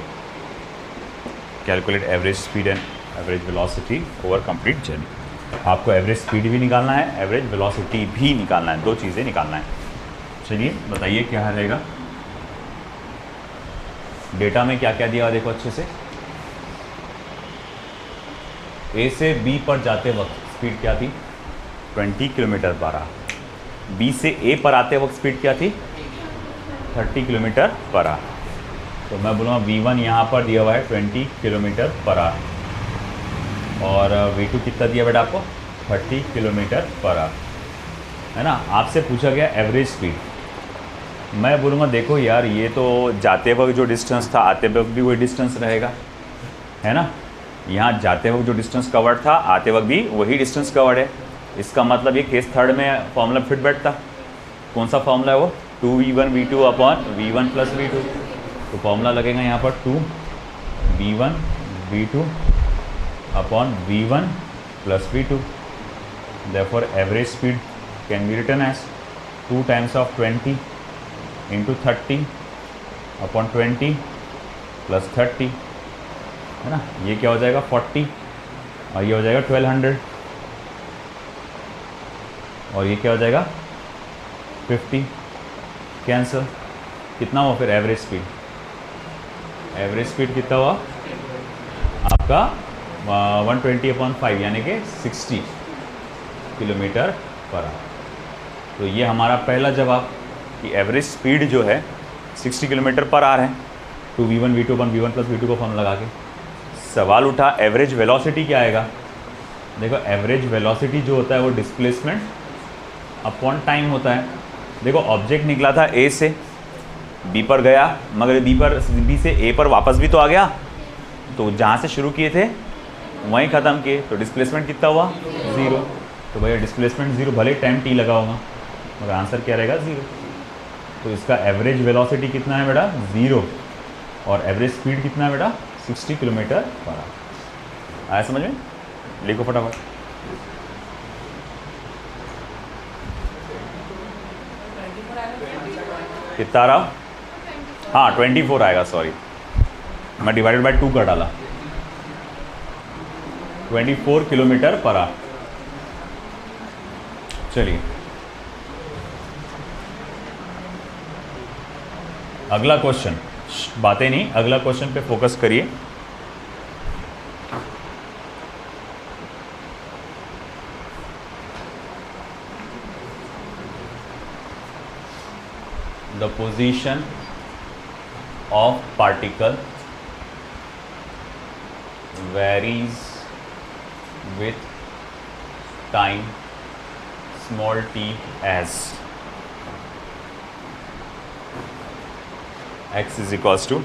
Calculate average speed and average velocity over complete journey. आपको average speed भी निकालना है, average velocity भी निकालना है, दो चीज़ें निकालना है। चलिए बताइए क्या रहेगा। डेटा में क्या क्या दिया हुआ देखो अच्छे से। ए से बी पर जाते वक्त स्पीड क्या थी 20 किलोमीटर पर आवर। बी से ए पर आते वक्त स्पीड क्या थी 30 किलोमीटर पर आवर। तो मैं बोलूँगा V1 यहाँ पर दिया हुआ है 20 किलोमीटर पर आवर और V2 कितना दिया बेटा आपको 30 किलोमीटर पर आवर, है ना। आपसे पूछा गया एवरेज स्पीड। मैं बोलूँगा देखो यार ये तो जाते वक्त जो डिस्टेंस था आते वक्त भी वही डिस्टेंस रहेगा, है ना। यहाँ जाते वक्त जो डिस्टेंस कवर्ड था आते वक्त भी वही डिस्टेंस कवर्ड है। इसका मतलब ये केस थर्ड में फॉर्मूला फिट बैठता। कौन सा फॉर्मूला है वो 2V1 V2 upon V1 plus V2। तो फॉर्मूला लगेगा यहाँ पर 2V1 V2 upon V1 plus V2। Therefore average speed can be written as 2 times of 20 into 30 upon 20 plus 30, है ना। ये क्या हो जाएगा 40 और ये हो जाएगा 1200 और ये क्या हो जाएगा 50। कैंसिल। कितना हुआ फिर एवरेज स्पीड? एवरेज स्पीड कितना हुआ आपका 120/5 यानी कि 60 किलोमीटर पर आवर। तो ये हमारा पहला जवाब कि एवरेज स्पीड जो है 60 किलोमीटर पर आवर है। 2V1 V2 अपन V1 प्लस V2 को फॉर्मूला लगा के सवाल उठा एवरेज वेलोसिटी क्या आएगा। देखो एवरेज वेलोसिटी जो होता है वो डिस्प्लेसमेंट अपॉन टाइम होता है। देखो ऑब्जेक्ट निकला था ए से बी पर गया, मगर बी से ए पर वापस भी तो आ गया, तो जहाँ से शुरू किए थे वहीं ख़त्म किए, तो डिस्प्लेसमेंट कितना हुआ 0। तो भैया डिस्प्लेसमेंट 0 भले टाइम टी लगा होगा मगर आंसर क्या रहेगा 0। तो इसका एवरेज वेलोसिटी कितना है बेटा 0 और एवरेज स्पीड कितना है बेटा 60 किलोमीटर पर आवर। आया समझ में? लिखो फटाफट। कितना आ रहा? हाँ 24 आएगा, सॉरी मैं डिवाइडेड बाय 2 कर डाला। 24 किलोमीटर पर आवर। चलिए अगला क्वेश्चन, बातें नहीं, अगला क्वेश्चन पे फोकस करिए। The position of particle varies with time small t as x is equals to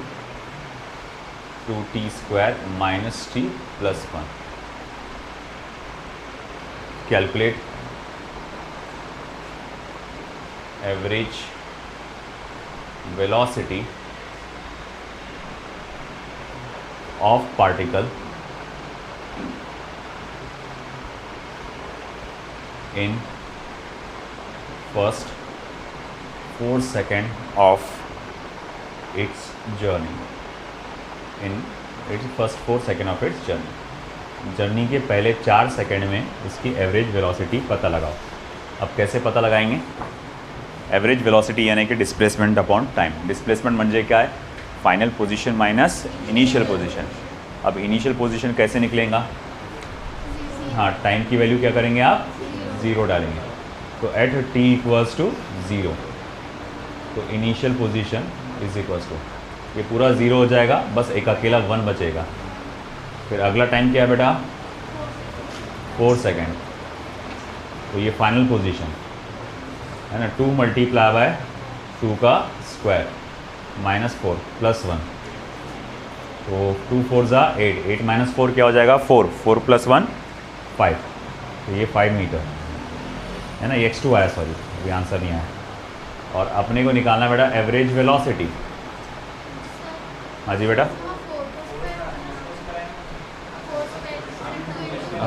2t square minus t plus 1. Calculate average velocity of particle in first 4 seconds of its journey. In its first 4 seconds of its journey. Journey के पहले 4 second में इसकी average velocity पता लगाओ। अब कैसे पता लगाएंगे? एवरेज वेलोसिटी यानी कि डिस्प्लेसमेंट अपॉन टाइम। डिस्प्लेसमेंट म्हणजे क्या है? Final position minus initial position. अब इनिशियल पोजीशन कैसे निकलेगा? हाँ टाइम की वैल्यू क्या करेंगे आप 0 डालेंगे, तो एट t इक्वल्स टू 0 तो initial position is equals to ये पूरा 0 हो जाएगा, बस एक अकेला 1 बचेगा। फिर अगला टाइम क्या है बेटा 4 सेकेंड, तो ये फाइनल पोजीशन है ना। 2 मल्टीप्लाई बाय 2 का स्क्वायर माइनस 4 प्लस 1, तो 2 4 ज़ा 8, 8 माइनस 4 क्या हो जाएगा 4, 4 प्लस 1 5, तो ये 5 मीटर है ना। ये x2 आया, सॉरी ये आंसर नहीं आया। और अपने को निकालना बेटा एवरेज वेलोसिटी। हाँ जी बेटा,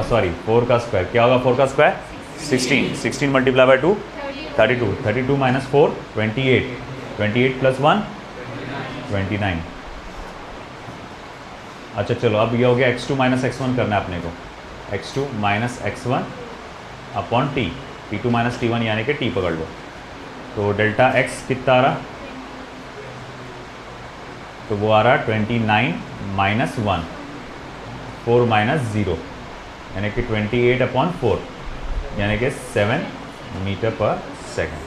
सॉरी 4 का स्क्वायर क्या होगा? 4 का square 16, 16 multiply by 2 32, 32 minus 4 28, 28 plus 1 29। अच्छा चलो अब ये हो गया x2 माइनस x1 करना है अपने को। x2 minus x1 upon T, t2 minus t1 यानी कि t पकड़ लो। तो डेल्टा x कितना आ रहा, तो वो आ रहा 29 माइनस 1, 4 माइनस 0 यानी कि 28 अपॉन 4 यानी कि 7 मीटर पर सेकेंड।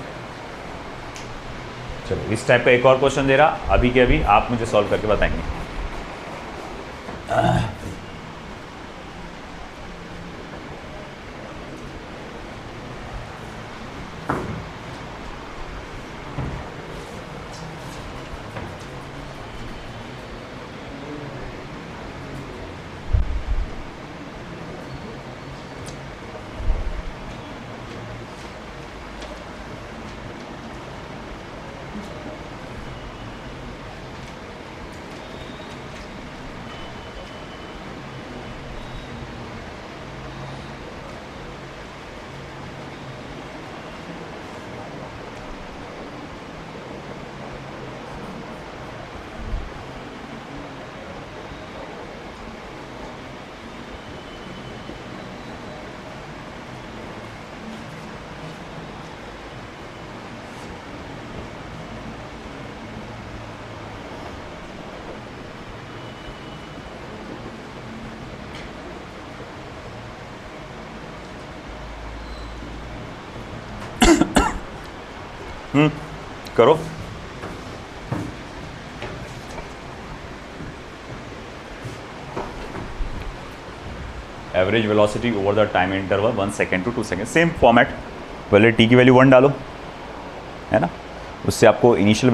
चलो इस टाइप का एक और क्वेश्चन दे रहा, अभी के अभी आप मुझे सॉल्व करके बताएंगे। करो। Average velocity over the time interval 1 second to 2 second, same format. पहले टी की वैल्यू 1 डालो, है ना, उससे आपको इनिशियल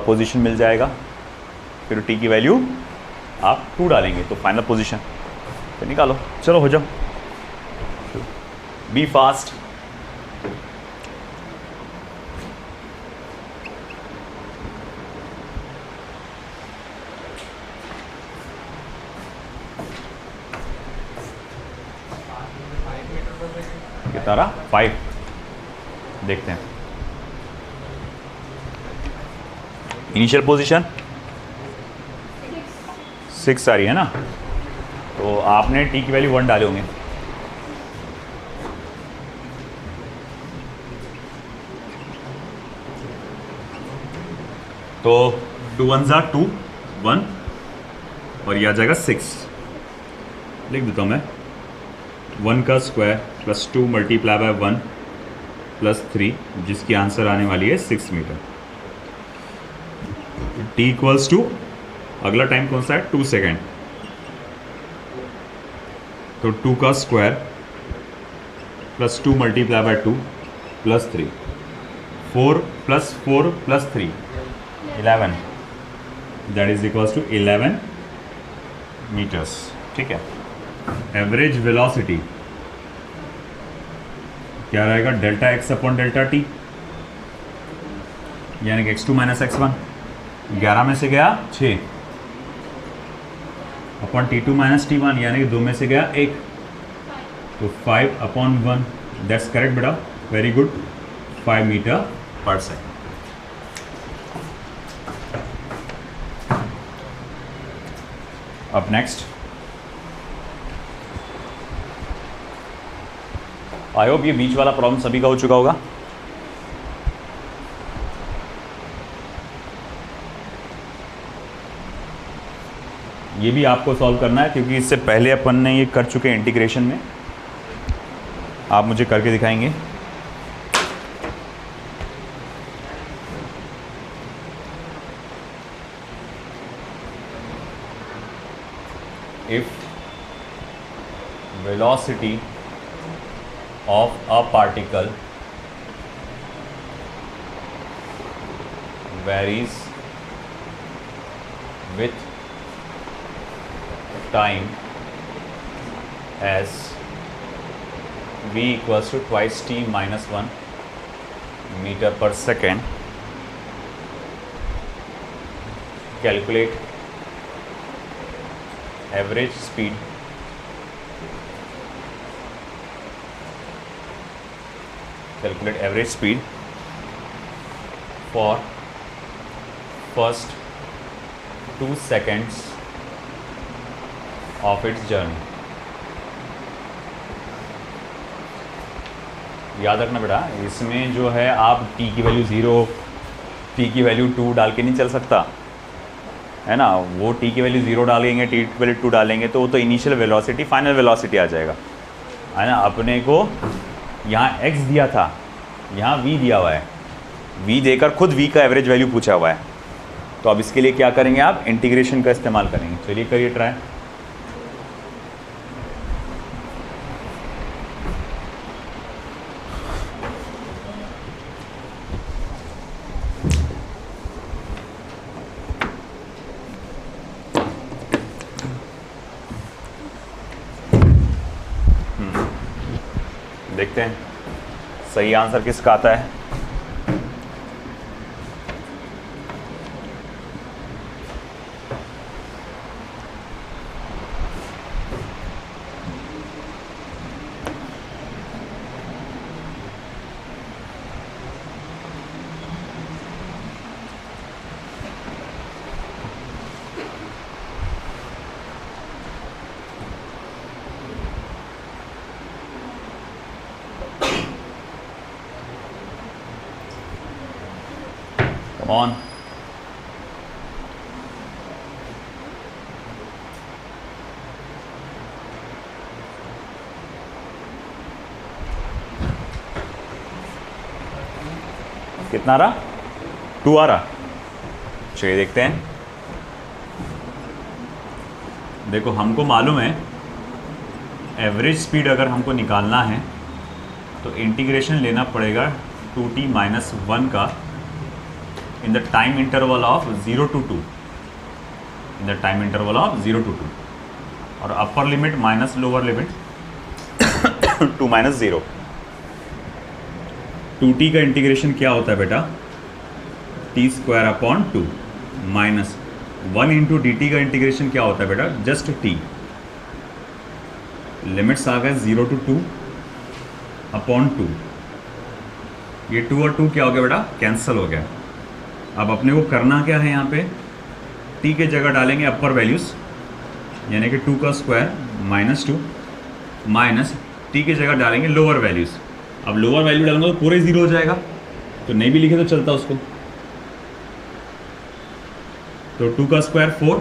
पोजीशन मिल जाएगा, फिर टी की वैल्यू आप 2 डालेंगे तो फाइनल पोजीशन, फिर निकालो। चलो हो जाओ, बी फास्ट। कितना रहा, 5, देखते हैं। इनिशियल पोजीशन 6 आ रही है ना, तो आपने टी की वैल्यू 1 डाले होंगे, तो 2 1 ज़ा 2 1 और ये आ जाएगा 6। लिख देता हूँ मैं, 1 का square plus 2 multiply by 1 plus 3, जिसकी आंसर आने वाली है 6 मीटर। t इक्वल्स टू, अगला टाइम कौन सा है, 2 सेकेंड, तो 2 का square plus 2 multiply by 2 plus 3, 4 plus 4 plus 3 11, that is equals to 11 metres. ठीक है, एवरेज वेलोसिटी क्या रहेगा, delta x upon delta T, यानी कि x2 माइनस x1, 11 में से गया 6 अपॉन t2 माइनस t1 यानी कि 2 में से गया 1, तो 5 अपॉन 1, दैट्स करेक्ट बेटा, वेरी गुड, 5 मीटर पर सेकेंड। अब नेक्स्ट, आई होप ये बीच वाला प्रॉब्लम सभी का हो चुका होगा। ये भी आपको सॉल्व करना है क्योंकि इससे पहले अपन ने ये कर चुके हैं इंटीग्रेशन में, आप मुझे करके दिखाएंगे। If velocity of a particle varies with time as v equals to twice t minus 1 meter per second, calculate average speed for first 2 seconds of its journey। याद रखना बेटा, इसमें जो है आप t की वैल्यू 0, t की वैल्यू 2 डाल के नहीं चल सकता है ना। वो t की वैल्यू 0 डालेंगे, t की वैल्यू 2 डालेंगे तो वो तो इनिशियल वेलोसिटी फाइनल वेलोसिटी आ जाएगा है ना। अपने को यहाँ x दिया था, यहाँ v दिया हुआ है, v देकर खुद v का एवरेज वैल्यू पूछा हुआ है। तो अब इसके लिए क्या करेंगे, आप इंटीग्रेशन का इस्तेमाल करेंगे। चलिए करिए ट्राई। देखते हैं सही आंसर किसका आता है। Come on. कितना आ रहा, 2 आ रहा। चलिए देखते हैं। देखो हमको मालूम है एवरेज स्पीड अगर हमको निकालना है तो इंटीग्रेशन लेना पड़ेगा 2t - 1 का in the time interval of 0 to 2, in the time interval of 0 to 2, और upper limit minus lower limit 2 - 0। 2t का इंटीग्रेशन क्या होता है बेटा, t² / 2 माइनस 1 × dt का इंटीग्रेशन क्या होता है बेटा, जस्ट t। लिमिट्स आ गए 0 to 2 / 2, ये 2 और 2 क्या हो गया बेटा, कैंसिल हो गया। अब अपने को करना क्या है, यहाँ पे t के जगह डालेंगे अपर वैल्यूज़, यानी कि 2 का स्क्वायर -2 माइनस t के जगह डालेंगे लोअर वैल्यूज़। अब लोअर वैल्यू डालूंगा तो पूरे 0 हो जाएगा, तो नहीं भी लिखे तो चलता उसको। तो 2 का स्क्वायर 4,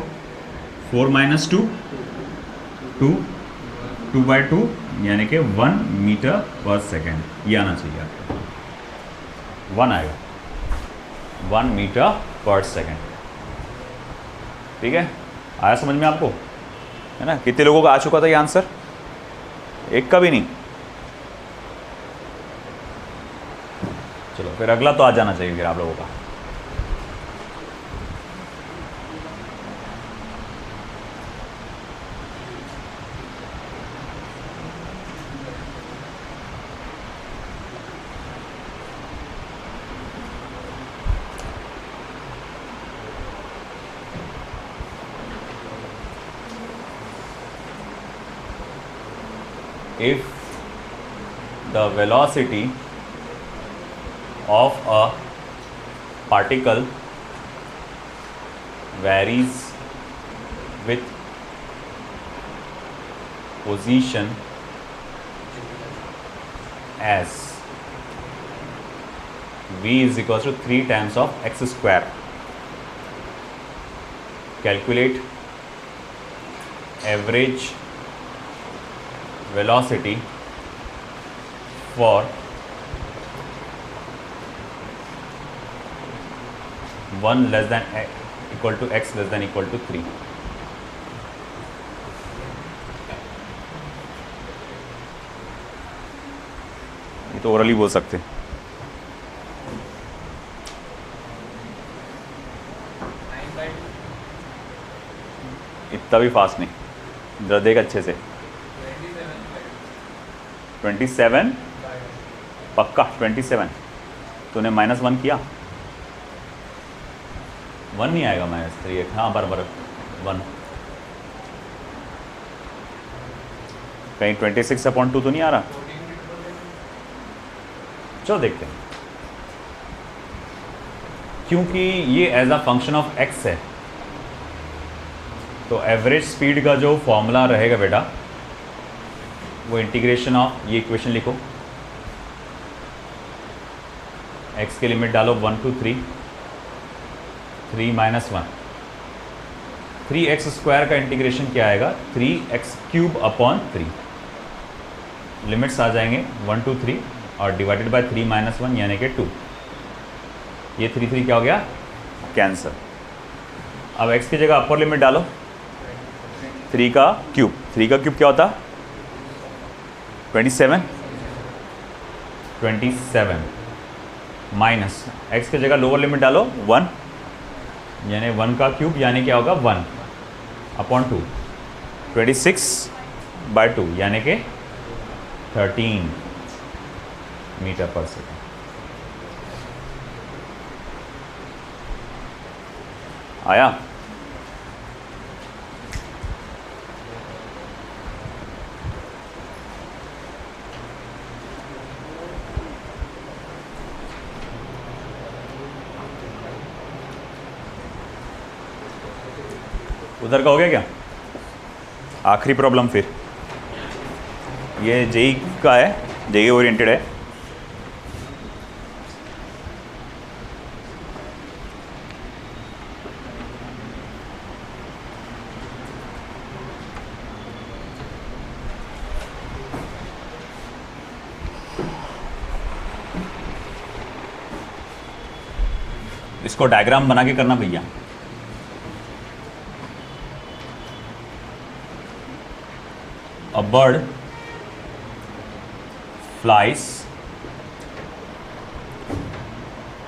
4 - 2 2, 2/2 यानी कि 1 मीटर/सेकेंड, ये आना चाहिए आपको, 1 आएगा, 1 मीटर/सेकेंड। ठीक है, आया समझ में आपको, है ना। कितने लोगों का आ चुका था ये आंसर, एक का भी नहीं। चलो फिर अगला तो आ जाना चाहिए फिर आप लोगों का। If the velocity of a particle varies with position as v is equals to 3 times of x², calculate average velocity for 1 less than equal to x less than equal to 3। ये तो ओरली बोल सकते, इतना भी fast नहीं, जरा देख अच्छे से। 27 पक्का, 27 तूने -1 किया, 1 नहीं आएगा, -3, हाँ बराबर 1। कहीं 26/2 तो नहीं आ रहा, चलो देखते हैं। क्योंकि ये as a function of x है तो एवरेज स्पीड का जो फॉर्मूला रहेगा बेटा वो इंटीग्रेशन ऑफ, ये इक्वेशन लिखो, x की लिमिट डालो 1 to 3, 3 - 1, 3x² का इंटीग्रेशन क्या आएगा 3x³ अपॉन 3, लिमिट्स आ जाएंगे 1 to 3 और डिवाइडेड बाय 3 - 1 यानी कि 2, ये 3 क्या हो गया कैंसर। अब x की जगह अपर लिमिट डालो 3 का क्यूब, 3 का क्यूब क्या होता 27 माइनस x की जगह लोअर लिमिट डालो 1 यानी 1 का क्यूब यानी क्या होगा 1 अपॉन 2, 26/2 यानी कि 13 मीटर पर सेकेंड। आया? उधर का हो गया क्या? आखिरी प्रॉब्लम फिर ये जेई का है, जेई ओरिएंटेड है। इसको डायग्राम बना के करना भैया। A bird flies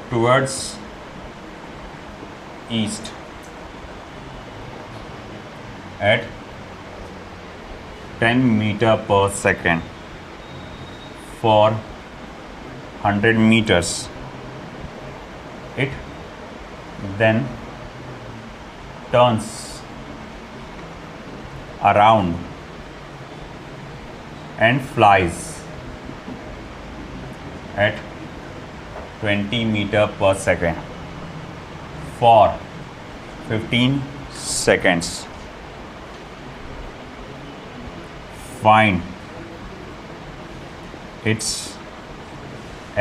towards east at 10 meter per second for 100 meters. It then turns around and flies at 20 meter per second for 15 seconds. Find its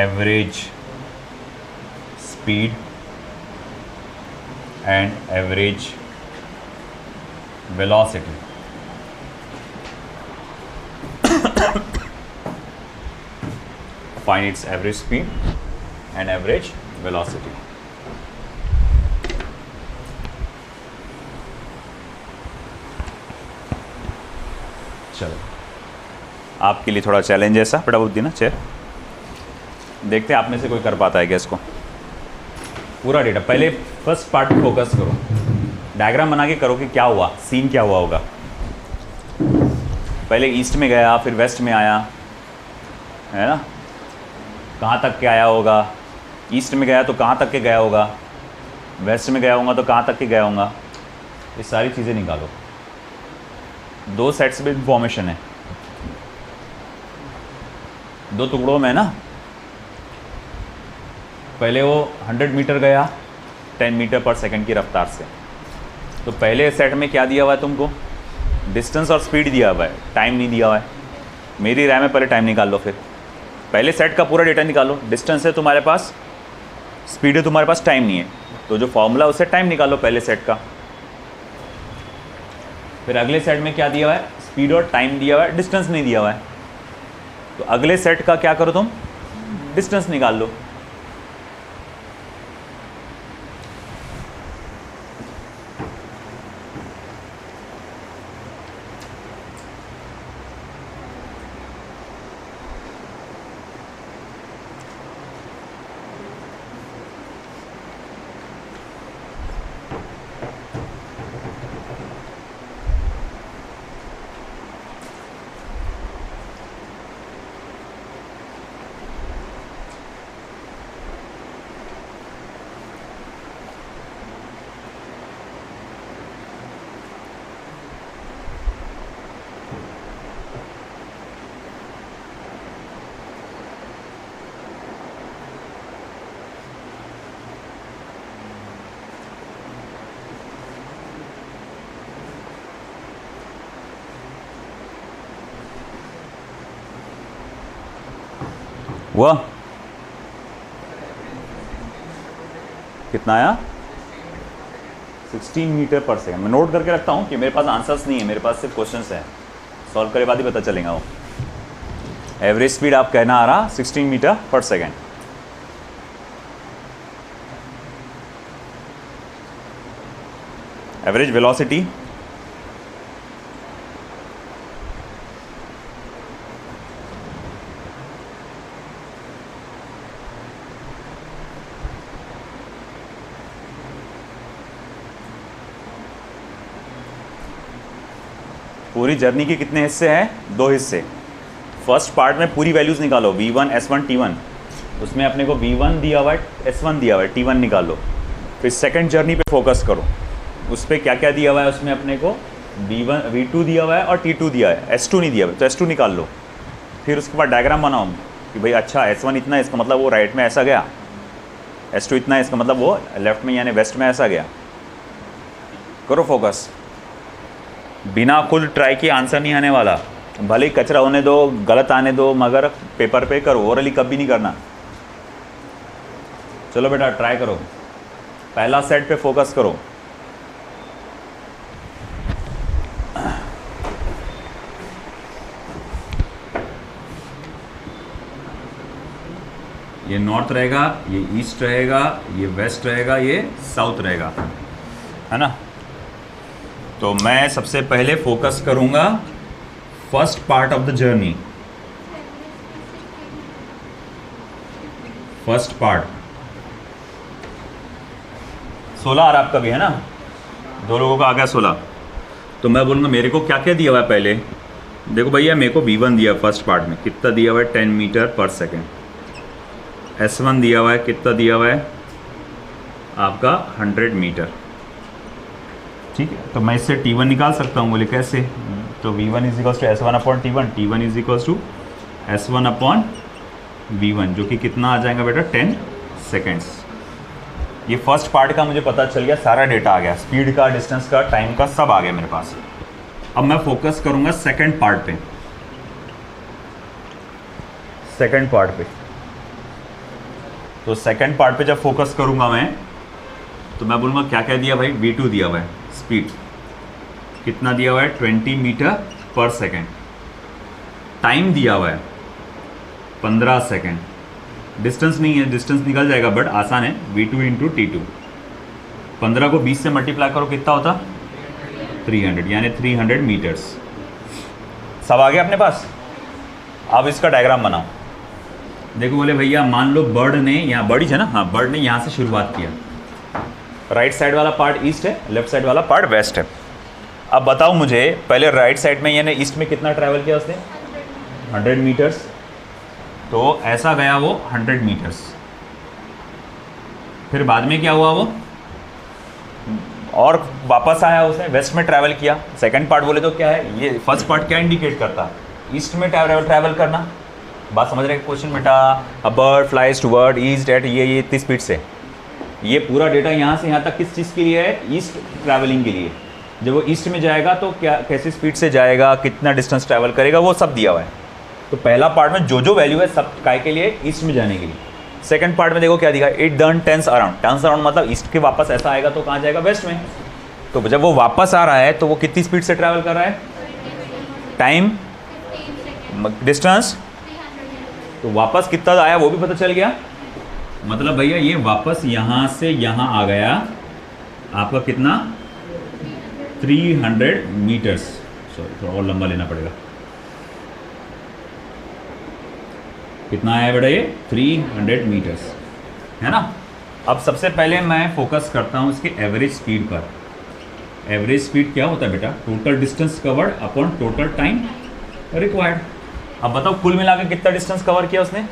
average speed and average velocity. Find its average speed and average velocity. चलो आपके लिए थोड़ा challenge ऐसा फटाफट दी ना chair, देखते हैं आप में से कोई कर पाता है क्या इसको। पूरा डेटा पहले फर्स्ट पार्ट पे फोकस करो, डायग्राम बना के करो कि क्या हुआ, सीन क्या हुआ होगा। पहले ईस्ट में गया फिर वेस्ट में आया, है ना, कहाँ तक के आया होगा, ईस्ट में गया तो कहाँ तक के गया होगा, वेस्ट में गया होगा तो कहाँ तक के गया होगा, ये सारी चीज़ें निकालो। दो सेट्स में इंफॉर्मेशन है, दो टुकड़ों में है ना। पहले वो 100 मीटर गया 10 मीटर पर सेकंड की रफ्तार से, तो पहले सेट में क्या दिया हुआ है तुमको, डिस्टेंस और स्पीड दिया हुआ है, टाइम नहीं दिया हुआ है। मेरी राय में पहले टाइम निकाल लो, फिर पहले सेट का पूरा डेटा निकालो। डिस्टेंस है तुम्हारे पास, स्पीड है तुम्हारे पास, टाइम नहीं है, तो जो फॉर्मूला उससे टाइम निकालो पहले सेट का। फिर अगले सेट में क्या दिया हुआ है, स्पीड और टाइम दिया हुआ है, डिस्टेंस नहीं दिया हुआ है, तो अगले सेट का क्या करो तुम, डिस्टेंस निकाल लो। हुआ कितना आया 16 मीटर पर सेकंड। मैं नोट करके रखता हूँ कि मेरे पास आंसर्स नहीं है, मेरे पास सिर्फ क्वेश्चंस हैं, सॉल्व करे बाद ही पता चलेगा वो। एवरेज स्पीड आप कहना आ रहा 16 मीटर पर सेकंड। एवरेज वेलोसिटी पूरी जर्नी के कितने हिस्से हैं? 2 हिस्से। फर्स्ट पार्ट में पूरी वैल्यूज़ निकालो, V1 S1 T1, उसमें अपने को V1 दिया हुआ है, S1 दिया हुआ है, T1 निकालो। फिर सेकंड जर्नी पे फोकस करो, उस पर क्या क्या दिया हुआ है, उसमें अपने को V2 दिया हुआ है और T2 दिया है, S2 नहीं दिया हुआ, तो S2 निकाल लो। फिर उसके बाद डायग्राम बनाओ कि भाई अच्छा S1 इतना है, इसका मतलब वो राइट में ऐसा गया, S2 इतना है, इसका मतलब वो लेफ्ट में यानी वेस्ट में ऐसा गया। करो फोकस, बिना खुद ट्राई किए आंसर नहीं आने वाला। भले ही कचरा होने दो, गलत आने दो, मगर पेपर पे करो, ओरली कभी नहीं करना। चलो बेटा ट्राई करो, पहला सेट पे फोकस करो। ये नॉर्थ रहेगा, ये ईस्ट रहेगा, ये वेस्ट रहेगा, ये साउथ रहेगा, है ना। तो मैं सबसे पहले फोकस करूंगा first part of the journey. First part 16 आ रहा आपका भी, है ना, 2 लोगों का आ गया 16। तो मैं बोलूँगा मेरे को क्या क्या दिया हुआ है पहले। देखो भैया मेरे को V1 दिया फर्स्ट पार्ट में, कितना दिया हुआ है 10 मीटर पर सेकेंड। S1 दिया हुआ है, कितना दिया हुआ है आपका 100 मीटर। ठीक है, तो मैं इससे T1 निकाल सकता हूँ, बोले कैसे, तो V1 is equals to S1 upon T1, T1 is equals to S1 upon V1, जो कि कितना आ जाएगा बेटा 10 सेकेंड्स। ये फर्स्ट पार्ट का मुझे पता चल गया, सारा डेटा आ गया, स्पीड का, डिस्टेंस का, टाइम का, सब आ गया मेरे पास। अब मैं फोकस करूँगा सेकेंड पार्ट पे। सेकेंड पार्ट पे, तो सेकेंड पार्ट पे जब फोकस करूँगा मैं, तो मैं बोलूँगा क्या क्या दिया भाई, V2 दिया हुआ है, स्पीड कितना दिया हुआ है 20 मीटर पर सेकेंड। टाइम दिया हुआ है 15 सेकेंड। डिस्टेंस नहीं है, डिस्टेंस निकल जाएगा बट आसान है, V2 इंटू T2। 15 को 20 से मल्टीप्लाई करो, कितना होता 300, यानी 300 मीटर्स। सब आ गया अपने पास। अब इसका डायग्राम बनाओ। देखो बोले भैया मान लो बर्ड ने, यहाँ बर्ड ही है ना, हाँ बर्ड ने यहाँ से शुरुआत किया, राइट साइड वाला पार्ट ईस्ट है, लेफ्ट साइड वाला पार्ट वेस्ट है। अब बताओ मुझे पहले राइट साइड में यानी ईस्ट में कितना ट्रैवल किया उसने 100 मीटर्स, तो ऐसा गया वो 100 मीटर्स। फिर बाद में क्या हुआ वो, और वापस आया, उसने वेस्ट में ट्रैवल किया। सेकंड पार्ट बोले तो क्या है, ये फर्स्ट पार्ट क्या इंडिकेट करता, ईस्ट में ट्रैवल करना। बात समझ रहे हैं क्वेश्चन बेटा, a bird flies toward east eight ये इतनी स्पीड से। ये पूरा डेटा यहाँ से यहाँ तक किस चीज़ के लिए है, ईस्ट ट्रैवलिंग के लिए। जब वो ईस्ट में जाएगा तो क्या कैसी स्पीड से जाएगा, कितना डिस्टेंस ट्रैवल करेगा, वो सब दिया हुआ है। तो पहला पार्ट में जो जो वैल्यू है सब काय के लिए, ईस्ट में जाने के लिए। सेकंड पार्ट में देखो क्या दिखा, इट टर्न टेंस अराउंड मतलब ईस्ट के वापस ऐसा आएगा तो कहाँ जाएगा, वेस्ट में। तो जब वो वापस आ रहा है तो वो कितनी स्पीड से ट्रैवल कर रहा है, टाइम, डिस्टेंस, तो वापस कितना आया वो भी पता चल गया। मतलब भैया ये वापस यहाँ से यहाँ आ गया आपका कितना 300 मीटर्स। सॉरी थोड़ा और लंबा लेना पड़ेगा। कितना आया बेटा ये 300 मीटर्स, है ना। अब सबसे पहले मैं फोकस करता हूँ इसके एवरेज स्पीड पर। एवरेज स्पीड क्या होता है बेटा, total distance covered upon total time required. अब बताओ कुल मिला के कितना डिस्टेंस कवर किया उसने,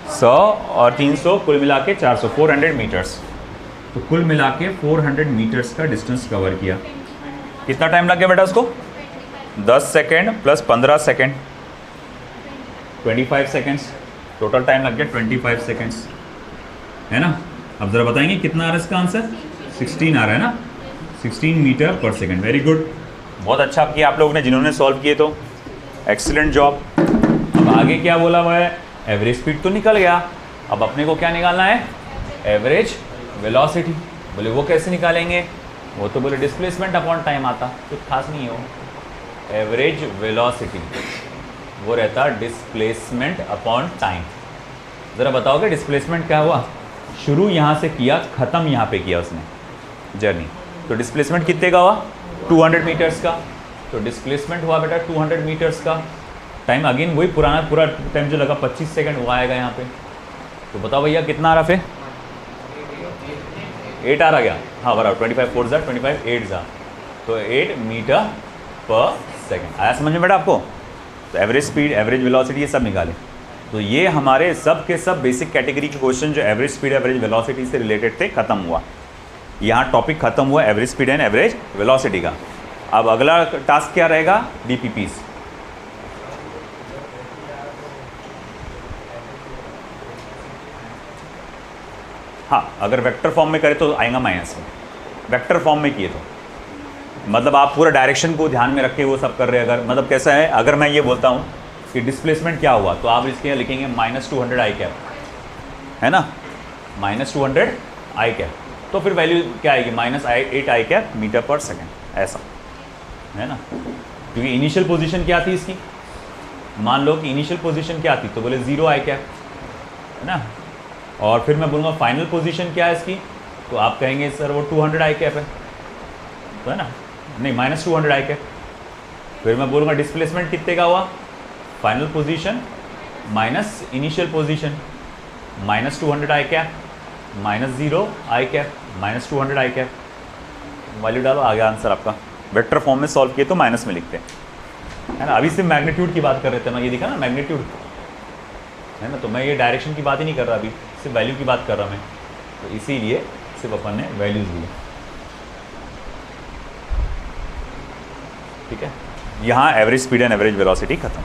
100 और 300 कुल मिला के 400, 400 मीटर्स। तो कुल मिला के 400 मीटर्स का डिस्टेंस कवर किया। कितना टाइम लग गया बेटा उसको, 10 second plus 15 second, 25 seconds. Total time लग गया 25 सेकेंड्स, है ना। अब ज़रा बताएंगे कितना आ रहा है इसका आंसर, 16 आ रहा है ना, 16 मीटर पर सेकेंड। वेरी गुड, बहुत अच्छा किया आप लोगों ने जिन्होंने सॉल्व किए, तो एक्सीलेंट जॉब। अब आगे क्या बोला हुआ है, एवरेज स्पीड तो निकल गया, अब अपने को क्या निकालना है, एवरेज वेलोसिटी। बोले वो कैसे निकालेंगे, वो तो बोले डिस्प्लेसमेंट अपॉन टाइम आता, कुछ खास नहीं है वो। एवरेज वेलोसिटी वो रहता डिस्प्लेसमेंट अपॉन टाइम। ज़रा बताओगे डिस्प्लेसमेंट क्या हुआ, शुरू यहाँ से किया, ख़त्म यहाँ पे किया उसने जर्नी, तो डिस्प्लेसमेंट कितने का हुआ 200 मीटर्स का। तो डिस्प्लेसमेंट हुआ बेटा 200 मीटर्स का। टाइम अगेन वही पुराना पूरा टाइम जो लगा 25 सेकंड वो आएगा यहाँ पे। तो बताओ भैया कितना आ रहा फिर 8 आ रहा गया, हाँ बराबर 25 4 ज़ा 25 8 ज़ा, तो 8 मीटर पर सेकंड। आया समझ में बेटा आपको। तो एवरेज स्पीड, एवरेज वेलोसिटी ये सब निकाले। तो ये हमारे सब के सब बेसिक कैटेगरी के क्वेश्चन जो एवरेज स्पीड एवरेज वेलोसिटी से रिलेटेड थे खत्म हुआ। यहाँ टॉपिक खत्म हुआ average speed and average velocity का। अब अगला टास्क क्या रहेगा, डीपीपीस। हाँ अगर वेक्टर फॉर्म में करे तो आएगा माइनस में, वेक्टर फॉर्म में किए तो मतलब आप पूरा डायरेक्शन को ध्यान में रख के वो सब कर रहे हैं। अगर मतलब कैसा है, अगर मैं ये बोलता हूँ कि डिस्प्लेसमेंट क्या हुआ तो आप इसके यहाँ लिखेंगे -200 आई कैप, है ना, -200 आई कैप, तो फिर वैल्यू क्या आएगी -8 आई कैप मीटर पर सेकेंड, ऐसा है ना। क्योंकि इनिशियल पोजीशन क्या थी इसकी, मान लो कि इनिशियल पोजीशन क्या थी तो बोले 0 आई कैप, है ना। और फिर मैं बोलूँगा फाइनल पोजीशन क्या है इसकी, तो आप कहेंगे सर वो 200 आई कैप है, तो है ना, नहीं -200 आई कैप। फिर मैं बोलूँगा डिस्प्लेसमेंट कितने का हुआ, final position minus initial position, -200 आई कैप -0 आई कैप -200 आई कैप, वैल्यू डालो, आ गया आंसर आपका। वेक्टर फॉर्म में सॉल्व किए तो माइनस में लिखते हैं, है ना। अभी सिर्फ मैग्नीट्यूड की बात कर रहे थे, मैं ये दिखा ना मैग्नीट्यूड, है ना, तो मैं ये डायरेक्शन की बात ही नहीं कर रहा, अभी सिर्फ वैल्यू की बात कर रहा मैं, तो इसीलिए सिर्फ अपन ने वैल्यूज ली, ठीक है। यहाँ average speed and average velocity खत्म।